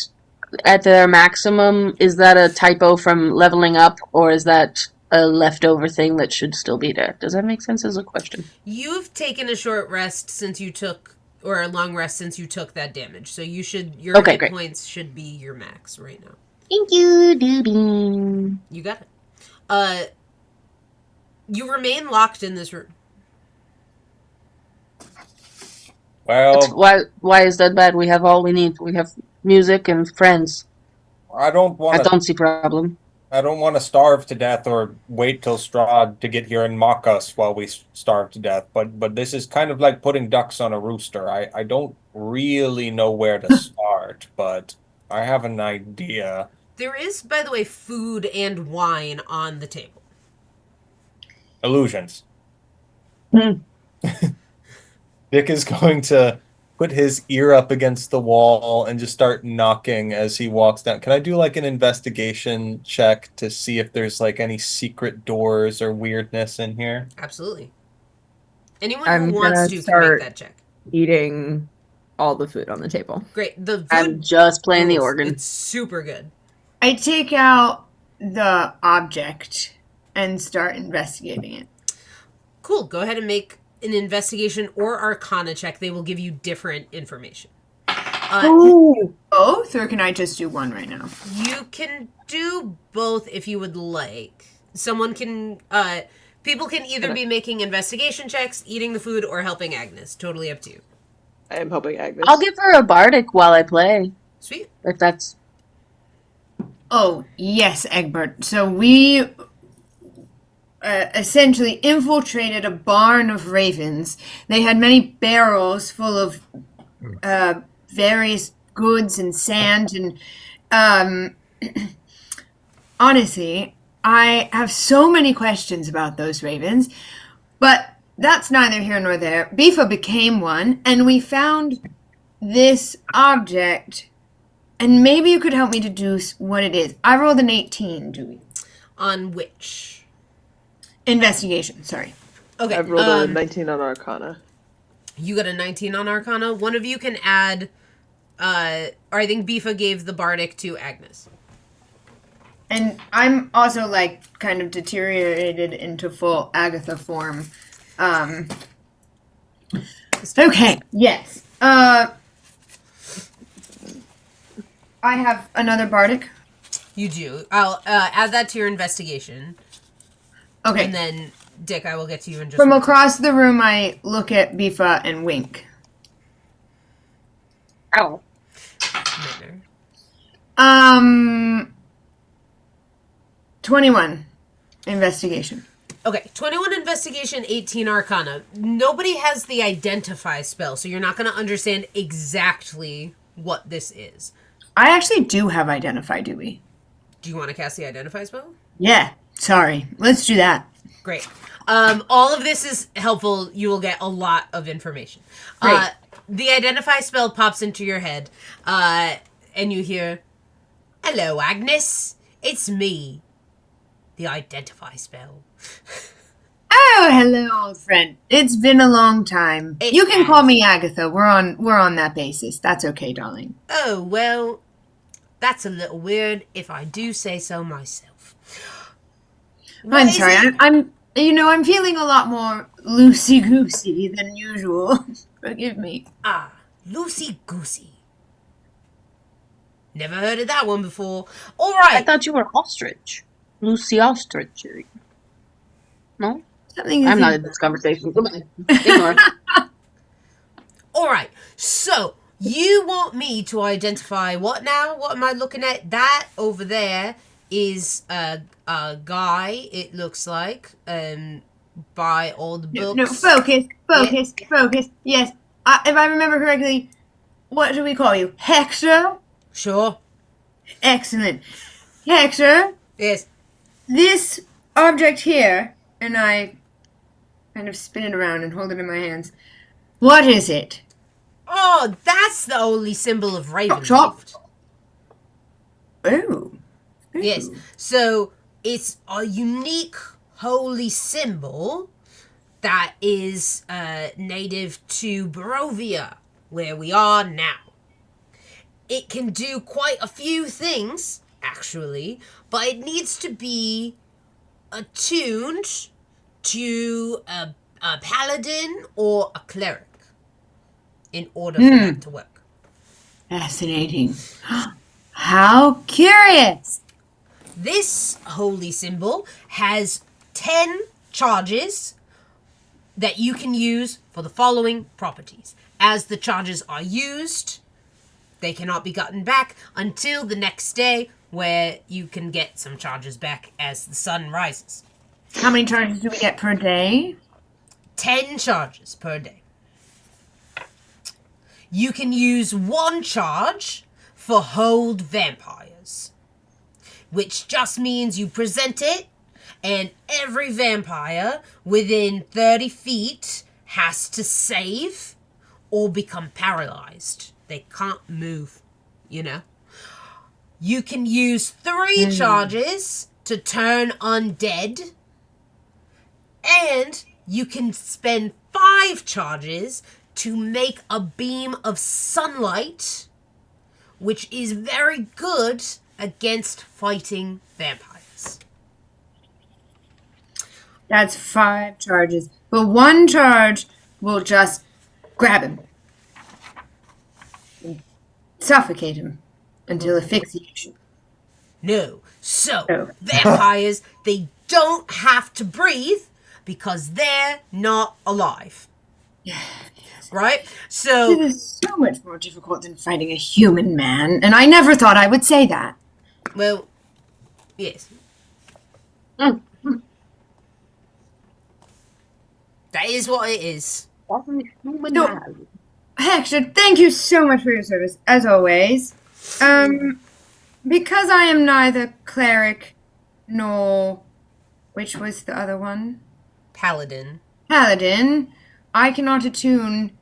at their maximum. Is that a typo from leveling up, or is that a leftover thing that should still be there? Does that make sense as a question? You've taken a short rest since you took, or a long rest since you took that damage. So your Okay, hit great. points should be your max right now. Thank you, Doobie. You got it. You remain locked in this room. That's Well, why is that bad? We have all we need. We have music and friends. I don't I want to. don't see problem. I don't want to starve to death or wait till Strahd to get here and mock us while we starve to death. But this is kind of like putting ducks on a rooster. I don't really know where to start, but I have an idea. There is, by the way, food and wine on the table. Illusions. Hmm. Dick is going to put his ear up against the wall and just start knocking as he walks down. Can I do like an investigation check to see if there's like any secret doors or weirdness in here? Absolutely. Anyone I'm who wants gonna to can start- make that check. Eating all the food on the table. Great. The food I'm just playing the rules. organ. It's super good. I take out the object and start investigating it. Cool. Go ahead and make an investigation or arcana check, they will give you different information. Both, or can I just do one right now? You can do both if you would like. Someone can, people can either be making investigation checks, eating the food, or helping Agnes. Totally up to you. I am helping Agnes. I'll give her a bardic while I play. Sweet. If that's... Oh, yes, Egbert. So we essentially infiltrated a barn of ravens. They had many barrels full of various goods and sand, and honestly, I have so many questions about those ravens, but that's neither here nor there. Bifa became one, and we found this object, and maybe you could help me deduce what it is. I rolled an 18, Dewey. On which? Investigation, sorry. Okay. I've rolled a 19 on Arcana. You got a 19 on Arcana. One of you can add, or I think Bifa gave the bardic to Agnes. And I'm also, like, kind of deteriorated into full Agatha form. Okay, yes. I have another bardic. You do. I'll add that to your investigation. Okay. And then, Dick, I will get to you in just From one across the room, I look at Bifa and wink. Ow. second. 21 investigation. Okay, 21 investigation, 18 arcana. Nobody has the identify spell, so you're not going to understand exactly what this is. I actually do have identify, do we? Do you want to cast the identify spell? Yeah, sorry. Let's do that. Great. All of this is helpful. You will get a lot of information. Great. The identify spell pops into your head, and you hear, "Hello, Agnes. It's me." The identify spell. Oh, hello, old friend. It's been a long time. It You can has. call me Agatha. We're on that basis. That's okay, darling. Oh, well, that's a little weird if I do say so myself. What I'm is sorry. it? I'm feeling a lot more loosey-goosey than usual. Forgive me. Ah, Loosey Goosey. Never heard of that one before. All I right. thought you were ostrich. Lucy Ostrich. No? Something to I'm not think in this conversation. Goodbye. Ignore. All right. So, you want me to identify what now? What am I looking at? That over there is a guy, it looks like, by all the books. No, focus. Yes. If I remember correctly, what do we call you? Hector? Sure. Excellent. Hector, Yes. this object here, and I kind of spin it around and hold it in my hands. What is it? Oh, that's the only symbol of Ravenloft. Chop. Oh. Yes. So it's a unique holy symbol that is native to Barovia, where we are now. It can do quite a few things, actually, but it needs to be attuned to a paladin or a cleric in order for that to work. Fascinating. How curious. This holy symbol has 10 charges that you can use for the following properties. As the charges are used, they cannot be gotten back until the next day, where you can get some charges back as the sun rises. How many charges do we get per day? 10 charges per day. You can use 1 charge for hold vampires, which just means you present it, and every vampire within 30 feet has to save or become paralyzed. They can't move, you know? You can use 3 charges to turn undead, and you can spend 5 charges to make a beam of sunlight, which is very good against fighting vampires. That's 5 charges. but one charge will just grab him, and suffocate him until asphyxiation. No. So, Oh. vampires, they don't have to breathe because they're not alive. Right? It So, is so much more difficult than fighting a human man, and I never thought I would say that. well, yes. Mm. That is what it is. Human No. man. Hector, thank you so much for your service, as always. Because I am neither cleric nor... Which was the other one? Paladin. Paladin, I cannot attune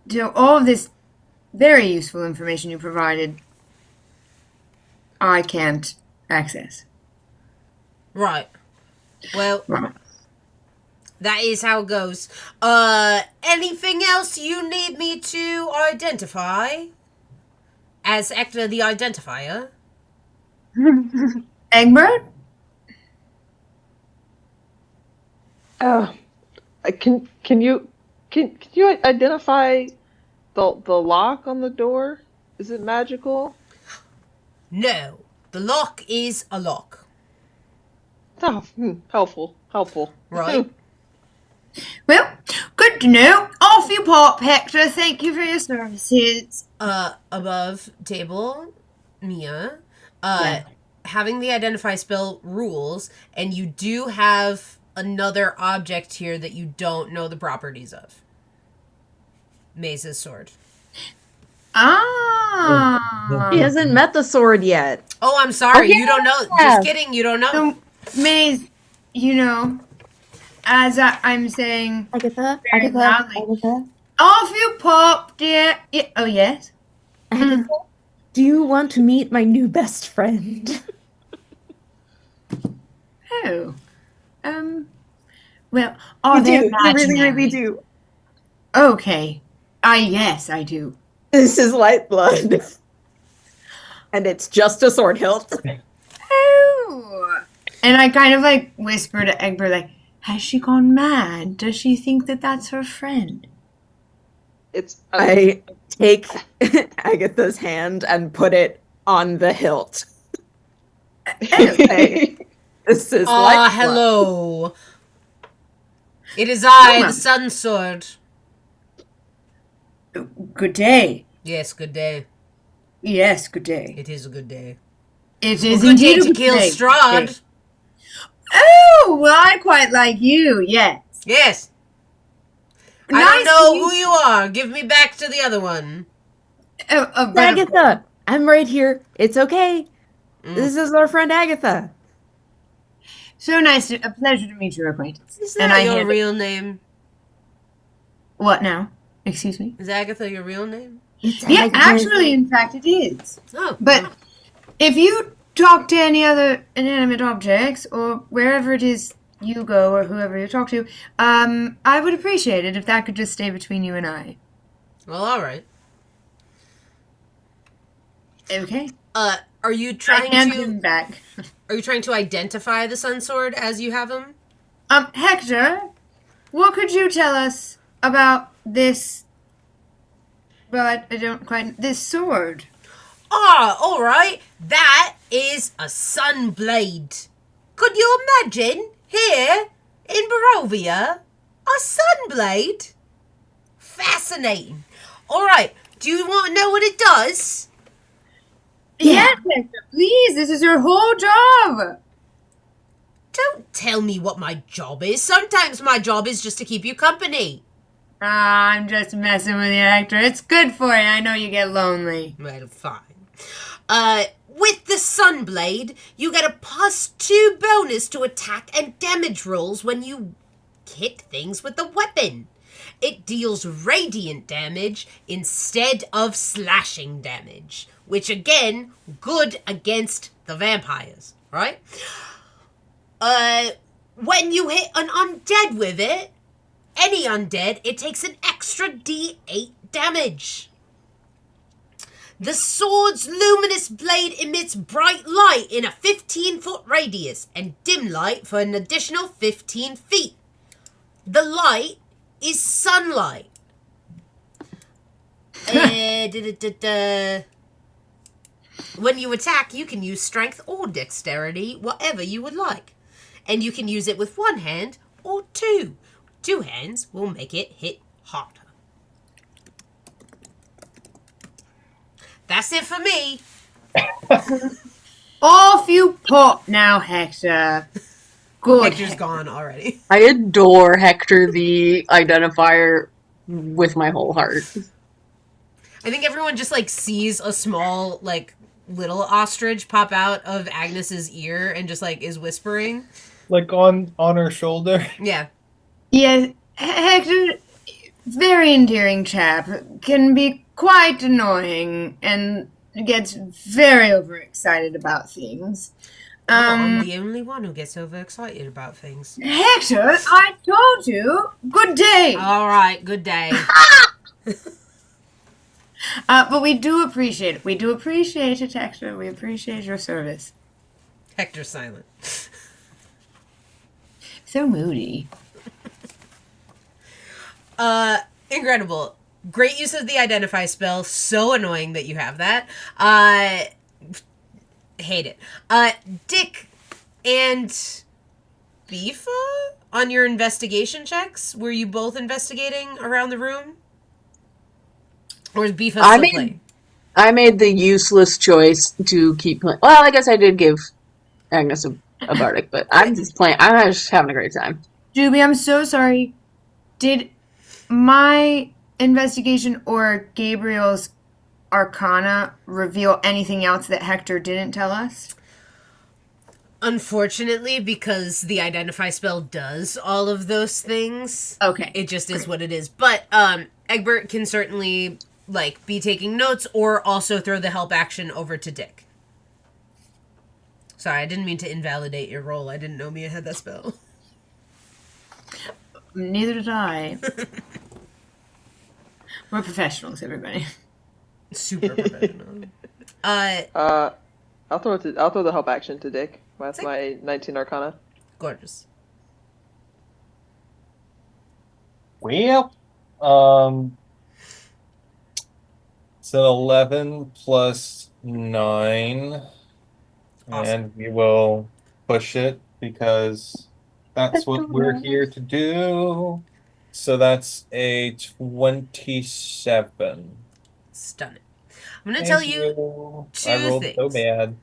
to all of this very useful information you provided. I can't access. Right. Well, Right. that is how it goes. Anything else you need me to identify? As Ector the Identifier? Egbert? Can you identify the lock on the door? Is it magical? No. The lock is a lock. Oh, helpful. Right? Well, good to know. Off you pop, Hector. Thank you for your services. Above table, Mia. Yeah. Having the identify spell rules, and you do have another object here that you don't know the properties of. Maze's sword. Ah. He hasn't met the sword yet. Oh, I'm sorry. Oh, You don't know. yeah. Just kidding. You don't know. So, Maze, you know, as I'm saying, Agatha, Very loudly. off you pop, dear. Oh, yes? Agatha, do you want to meet my new best friend? Oh. Well, are they You really, imaginary? really do. Okay. Yes, I do. This is light blood. And it's just a sword hilt. Oh. And I kind of like whisper to Egbert, like, has she gone mad? Does she think that that's her friend? It's I take Agatha's hand and put it on the hilt. Hey, this is Ah, light blood. hello. It is I, ma'am. the Sun Sword. Good day. Yes, good day. Yes, good day. It is a good day. It A is good day indeed a to good kill day. Strahd. Oh, well, I quite like you, yes. Yes. I Nice don't know to who you are. Give me back to the other one. but of Agatha, I'm right here. It's okay. Mm. This is our friend Agatha. So nice. A pleasure to meet your acquaintance. Is And that I your hand it- real name? What now? Excuse me? Is Agatha your real name? Yeah, actually, in fact, it is. Oh. But if you talk to any other inanimate objects, or wherever it is you go, or whoever you talk to, I would appreciate it if that could just stay between you and I. Well, all right. Okay. Are you I trying hand to him back. Are you trying to identify the Sun Sword as you have him? Hector, what could you tell us about this? But I don't quite. This sword. Ah, all right. That is a sun blade. Could you imagine here in Barovia a sun blade? Fascinating. All right. Do you want to know what it does? Yes, Hector, please. This is your whole job. Don't tell me what my job is. Sometimes my job is just to keep you company. I'm just messing with you, Hector. It's good for you. I know you get lonely. Well, fine. With the Sunblade, you get a +2 bonus to attack and damage rolls when you hit things with the weapon. It deals radiant damage instead of slashing damage, which again, good against the vampires, right? When you hit an undead with it, any undead, it takes an extra D8 damage. The sword's luminous blade emits bright light in a 15-foot radius and dim light for an additional 15 feet. The light is sunlight. When you attack, you can use strength or dexterity, whatever you would like. And you can use it with one hand or two. Two hands will make it hit harder. That's it for me. Off you pop now, Hector. Good. Hector's gone already. I adore Hector the identifier with my whole heart. I think everyone just like sees a small like little ostrich pop out of Agnes's ear and just like is whispering. Like on her shoulder. Yeah. Yeah, Hector, very endearing chap, can be quite annoying and gets very overexcited about things. I'm the only one who gets overexcited about things. Hector, I told you, good day. All right, good day. But we do appreciate it. We do appreciate it, Hector. We appreciate your service. Hector's silent. So moody. Incredible. Great use of the identify spell. So annoying that you have that. Hate it. Dick and Bifa, on your investigation checks, were you both investigating around the room? Or is Bifa still playing? I made the useless choice to keep playing. Well, I guess I did give Agnes a bardic, but I'm just playing. I'm just having a great time. Juby, I'm so sorry. Did my investigation or Gabriel's arcana reveal anything else that Hector didn't tell us? Unfortunately, because the identify spell does all of those things. Okay. It just is what it is. But Egbert can certainly like be taking notes or also throw the help action over to Dick. Sorry, I didn't mean to invalidate your roll. I didn't know Mia had that spell. Neither did I. We're professionals, everybody. Super professional. I'll throw the help action to Dick with my 19 Arcana. Gorgeous. Well, so 11 plus 9. Awesome. And we will push it because that's what we're here to do. So that's a 27. Stunning. I'm going to tell you I rolled things. so bad.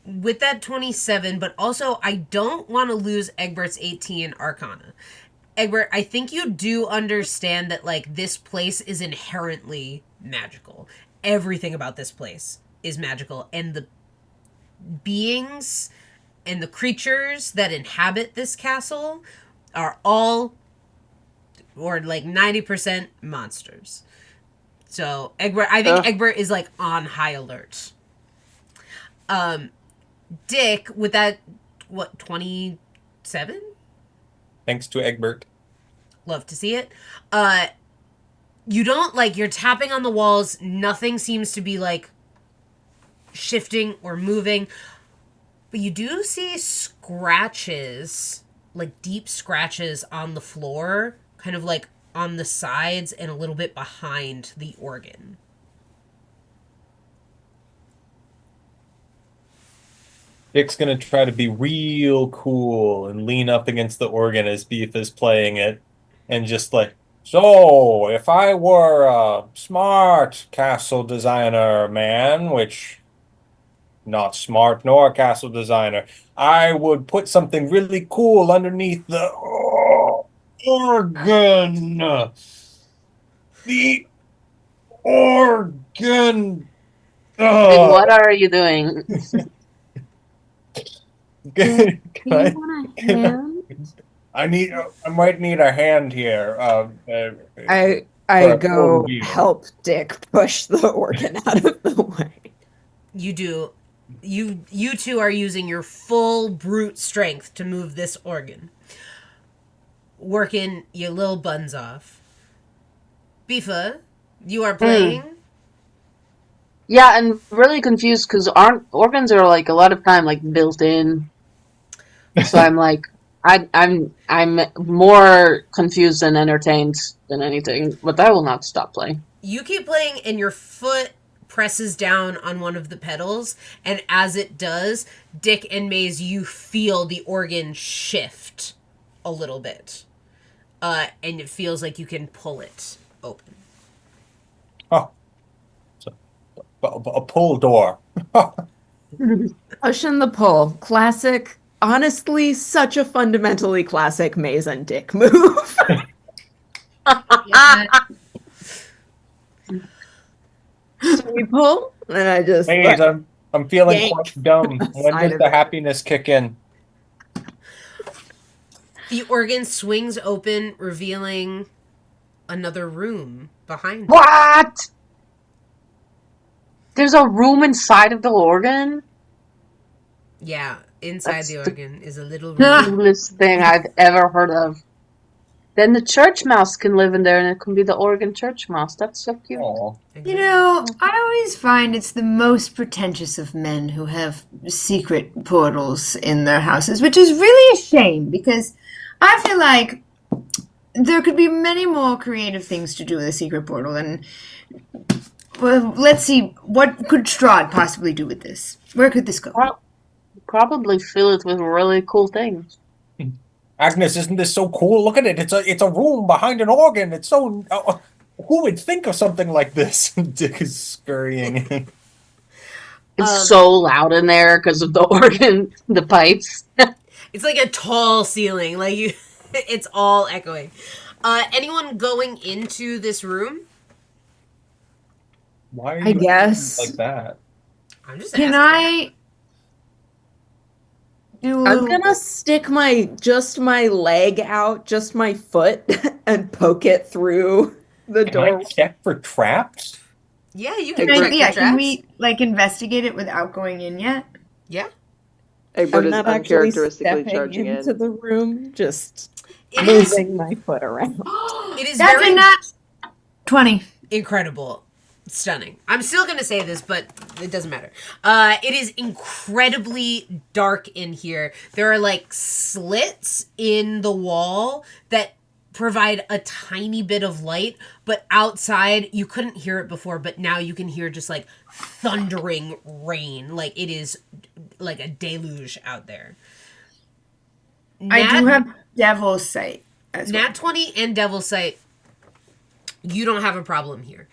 With that 27, but also I don't want to lose Egbert's 18 Arcana. Egbert, I think you do understand that, like, this place is inherently magical. Everything about this place is magical, and the beings and the creatures that inhabit this castle are all, or like 90% monsters. So Egbert, I think Egbert is like on high alert. Dick, with that, what, 27? Thanks to Egbert. Love to see it. You don't, like, you're tapping on the walls. Nothing seems to be, like, shifting or moving. But you do see scratches, like, deep scratches on the floor, kind of, like, on the sides and a little bit behind the organ. Dick's gonna try to be real cool and lean up against the organ as Beef is playing it, and just like, so if I were a smart castle designer man, which not smart nor a castle designer, I would put something really cool underneath the organ. The organ. What are you doing? Can You want a hand? I might need a hand here. I for go review. help Dick push the organ out of the way. You do. You two are using your full brute strength to move this organ. Working your little buns off. Bifa, you are playing. Yeah, and really confused because organs are like a lot of time like built in. So I'm like, I'm more confused and entertained than anything, but I will not stop playing. You keep playing, and your foot presses down on one of the pedals, and as it does, Dick and Maze, you feel the organ shift a little bit. And it feels like you can pull it open. Oh, it's a pull door. Push and the pull. Classic. Honestly, such a fundamentally classic Maze and Dick move. Yeah. So we pull, and I just Maze, I'm feeling yank quite dumb. When side does of the it. happiness kick in? The organ swings open, revealing another room behind it. What? There's a room inside of the organ? Yeah, inside That's the the organ is a little The room. coolest thing I've ever heard of. Then the church mouse can live in there, and it can be the organ church mouse. That's so cute. Oh, You know, I always find it's the most pretentious of men who have secret portals in their houses, which is really a shame because I feel like there could be many more creative things to do with a secret portal. And well, let's see, what could Strahd possibly do with this? Where could this go? Probably fill it with really cool things. Agnes, isn't this so cool? Look at it. It's a room behind an organ. It's so. Who would think of something like this? Dick is scurrying in. It's so loud in there because of the organ, the pipes. It's like a tall ceiling. Like you, it's all echoing. Anyone going into this room? Why are I you guess. like that? I'm just Can asking. I do a I'm little... gonna stick my leg out, just my foot, and poke it through the Can I door. check for traps? Yeah, you can Can check yeah, for can traps. we like investigate it without going in yet? Yeah, Egbert I'm is not actually uncharacteristically stepping charging into in. the room, just it is. moving my foot around. It is That's very a nat 20. incredible, stunning. I'm still gonna say this, but it doesn't matter. It is incredibly dark in here. There are like slits in the wall that provide a tiny bit of light, but outside you couldn't hear it before, but now you can hear just like thundering rain. Like it is like a deluge out there. I do have Devil's Sight as well. Nat 20 and Devil's Sight, you don't have a problem here.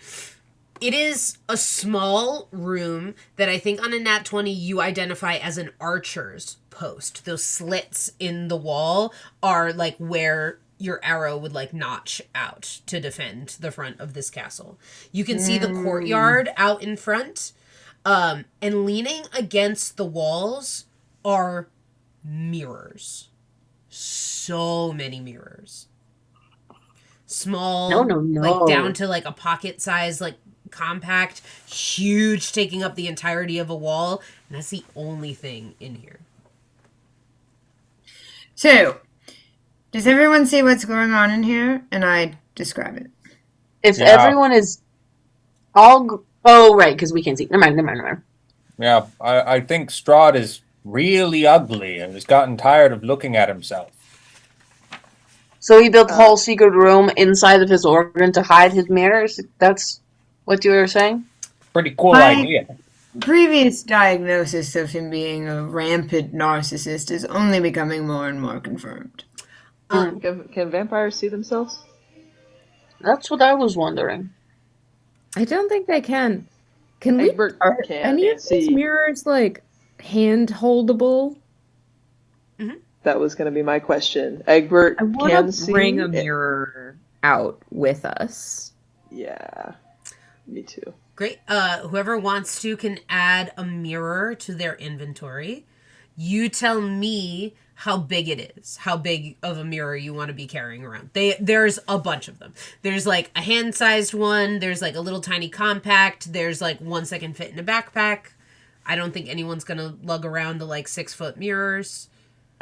It is a small room that I think on a Nat 20 you identify as an archer's post. Those slits in the wall are like where your arrow would like notch out to defend the front of this castle. You can see the courtyard out in front, and leaning against the walls are mirrors. So many mirrors. Small, No. like down to like a pocket size, like compact, huge, taking up the entirety of a wall, and that's the only thing in here. So, does everyone see what's going on in here? And I describe it. If Yeah. everyone is all... Oh, right, because we can't see. Never mind. Yeah, I think Strahd is really ugly and has gotten tired of looking at himself. So he built a whole secret room inside of his organ to hide his mirrors? That's what you were saying? Pretty cool My- idea. Previous diagnosis of him being a rampant narcissist is only becoming more and more confirmed. Can vampires see themselves? That's what I was wondering. I don't think they can. Can we? Egbert Are can any of these see. mirrors like hand holdable? That was going to be my question. Egbert I want can to see. bring a it. mirror out with us. Yeah, me too. Great. Whoever wants to can add a mirror to their inventory. You tell me how big it is, how big of a mirror you want to be carrying around. There's a bunch of them. There's like a hand-sized one. There's like a little tiny compact. There's like one that can fit in a backpack. I don't think anyone's gonna lug around the like 6-foot mirrors.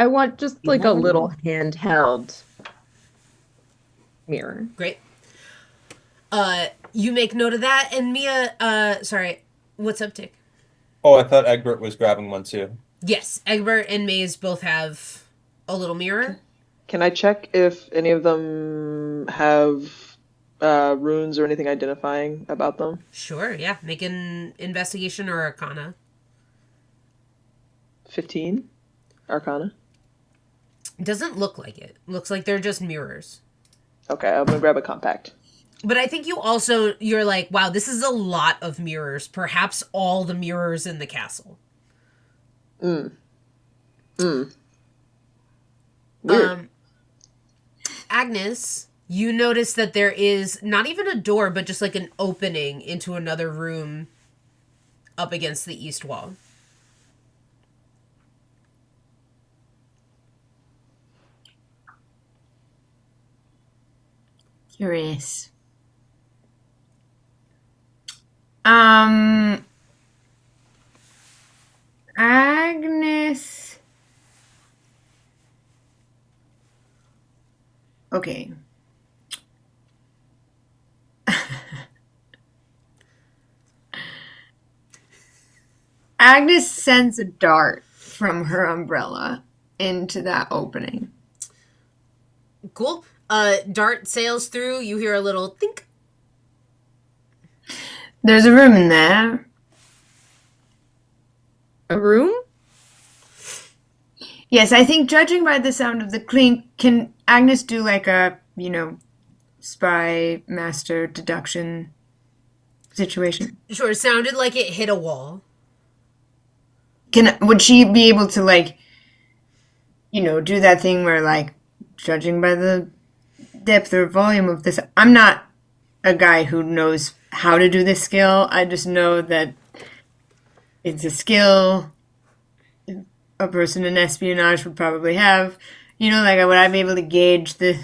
I want just like a little handheld mirror. Great. You make note of that, and Mia, sorry, what's up, Dick? Oh, I thought Egbert was grabbing one too. Yes, Egbert and Maze both have A little mirror? Can I check if any of them have runes or anything identifying about them? Sure, yeah. Make an investigation or arcana. 15? Arcana? Doesn't look like it. Looks like they're just mirrors. Okay, I'm gonna grab a compact. But I think you're like, wow, this is a lot of mirrors. Perhaps all the mirrors in the castle. Weird. Agnes, you notice that there is not even a door, but just like an opening into another room up against the east wall. Curious. Agnes. Okay. Agnes sends a dart from her umbrella into that opening. Cool. Dart sails through. You hear a little think. There's a room in there. A room? Yes, I think judging by the sound of the clink, can Agnes do like a, spy master deduction situation? Sure, it sounded like it hit a wall. Would she be able to do that thing where judging by the depth or volume of this, I'm not a guy who knows how to do this skill. I just know that it's a skill a person in espionage would probably have. Would I be able to gauge the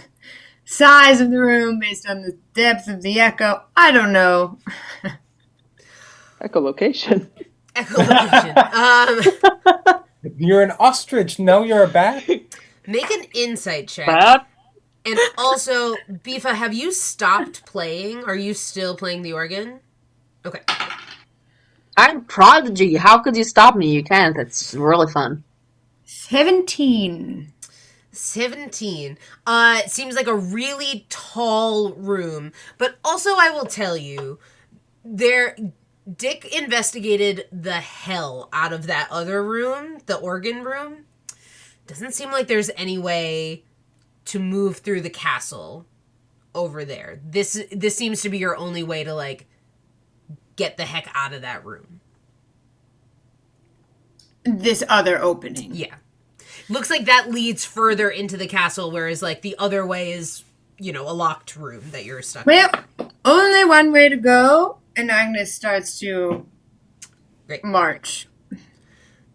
size of the room based on the depth of the echo? I don't know. Echolocation. Echolocation. You're an ostrich. No, you're a bat. Make an insight check. Bat? And also, Bifa, have you stopped playing? Are you still playing the organ? Okay. I'm Prodigy. How could you stop me? You can't. It's really fun. 17. 17. It seems like a really tall room. But also, I will tell you, Dick investigated the hell out of that other room, the organ room. Doesn't seem like there's any way to move through the castle over there. This seems to be your only way to, get the heck out of that room. This other opening. Yeah. Looks like that leads further into the castle, whereas, the other way is, a locked room that you're stuck in. Well, only one way to go, and Agnes starts to march.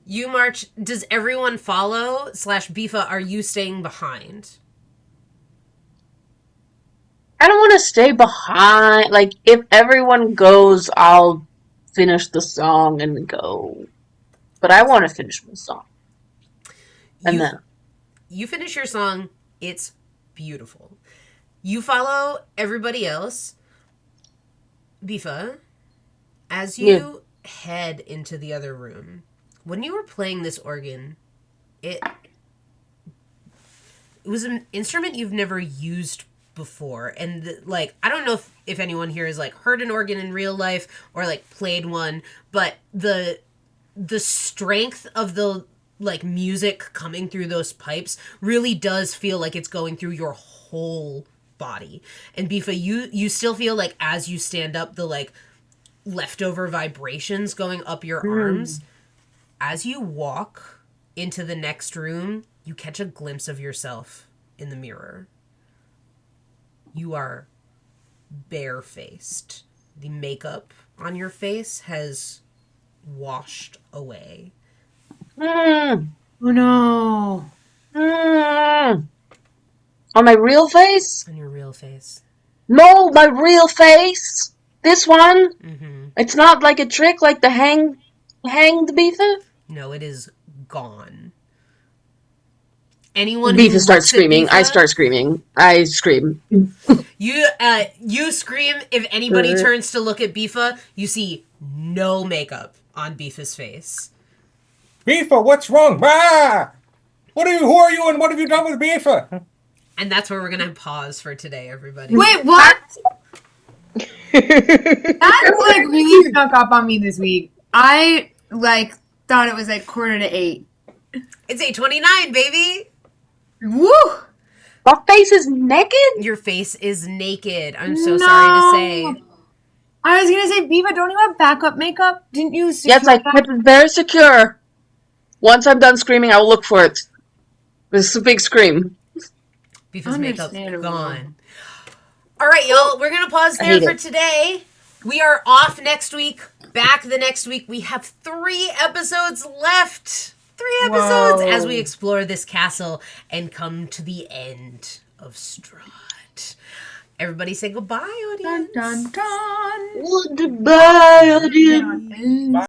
You march. Does everyone follow? / Bifa, are you staying behind? I don't want to stay behind. If everyone goes, I'll finish the song and go. But I want to finish my song. And then you finish your song. It's beautiful. You follow everybody else. Bifa, as you head into the other room, when you were playing this organ, it was an instrument you've never used before, and I don't know if anyone here has heard an organ in real life or played one, but the strength of the music coming through those pipes really does feel like it's going through your whole body. And Bifa, you still feel as you stand up, the leftover vibrations going up your arms. As you walk into the next room, you catch a glimpse of yourself in the mirror. You are barefaced. The makeup on your face has washed away. Oh no. On my real face? On your real face. No, my real face. This one. Mm-hmm. It's not like a trick, like the hanged Beaver. No, it is gone. Anyone Beaver starts screaming. I start screaming. I scream. You scream. If anybody turns to look at Bifa, you see no makeup on Bifa's face. Beaver, what's wrong? Ah! Who are you and what have you done with Beaver? And that's where we're going to pause for today, everybody. Wait, what? That like really snuck up on me this week. I like thought it was like 7:45. It's 8:29, baby. Woo! My face is naked? Your face is naked. I'm so sorry to say. I was gonna say, Viva, don't you have backup makeup? Didn't you? Yes, I that? kept it very secure. Once I'm done screaming, I will look for it. This is a big scream. Beaver's makeup's Understandable. gone. All right, y'all. We're going to pause I there hate for it. today. We are off next week. Back the next week. We have 3 episodes left. 3 episodes as we explore this castle and come to the end of Strahd. Everybody say goodbye, audience. Dun dun dun. Goodbye, audience.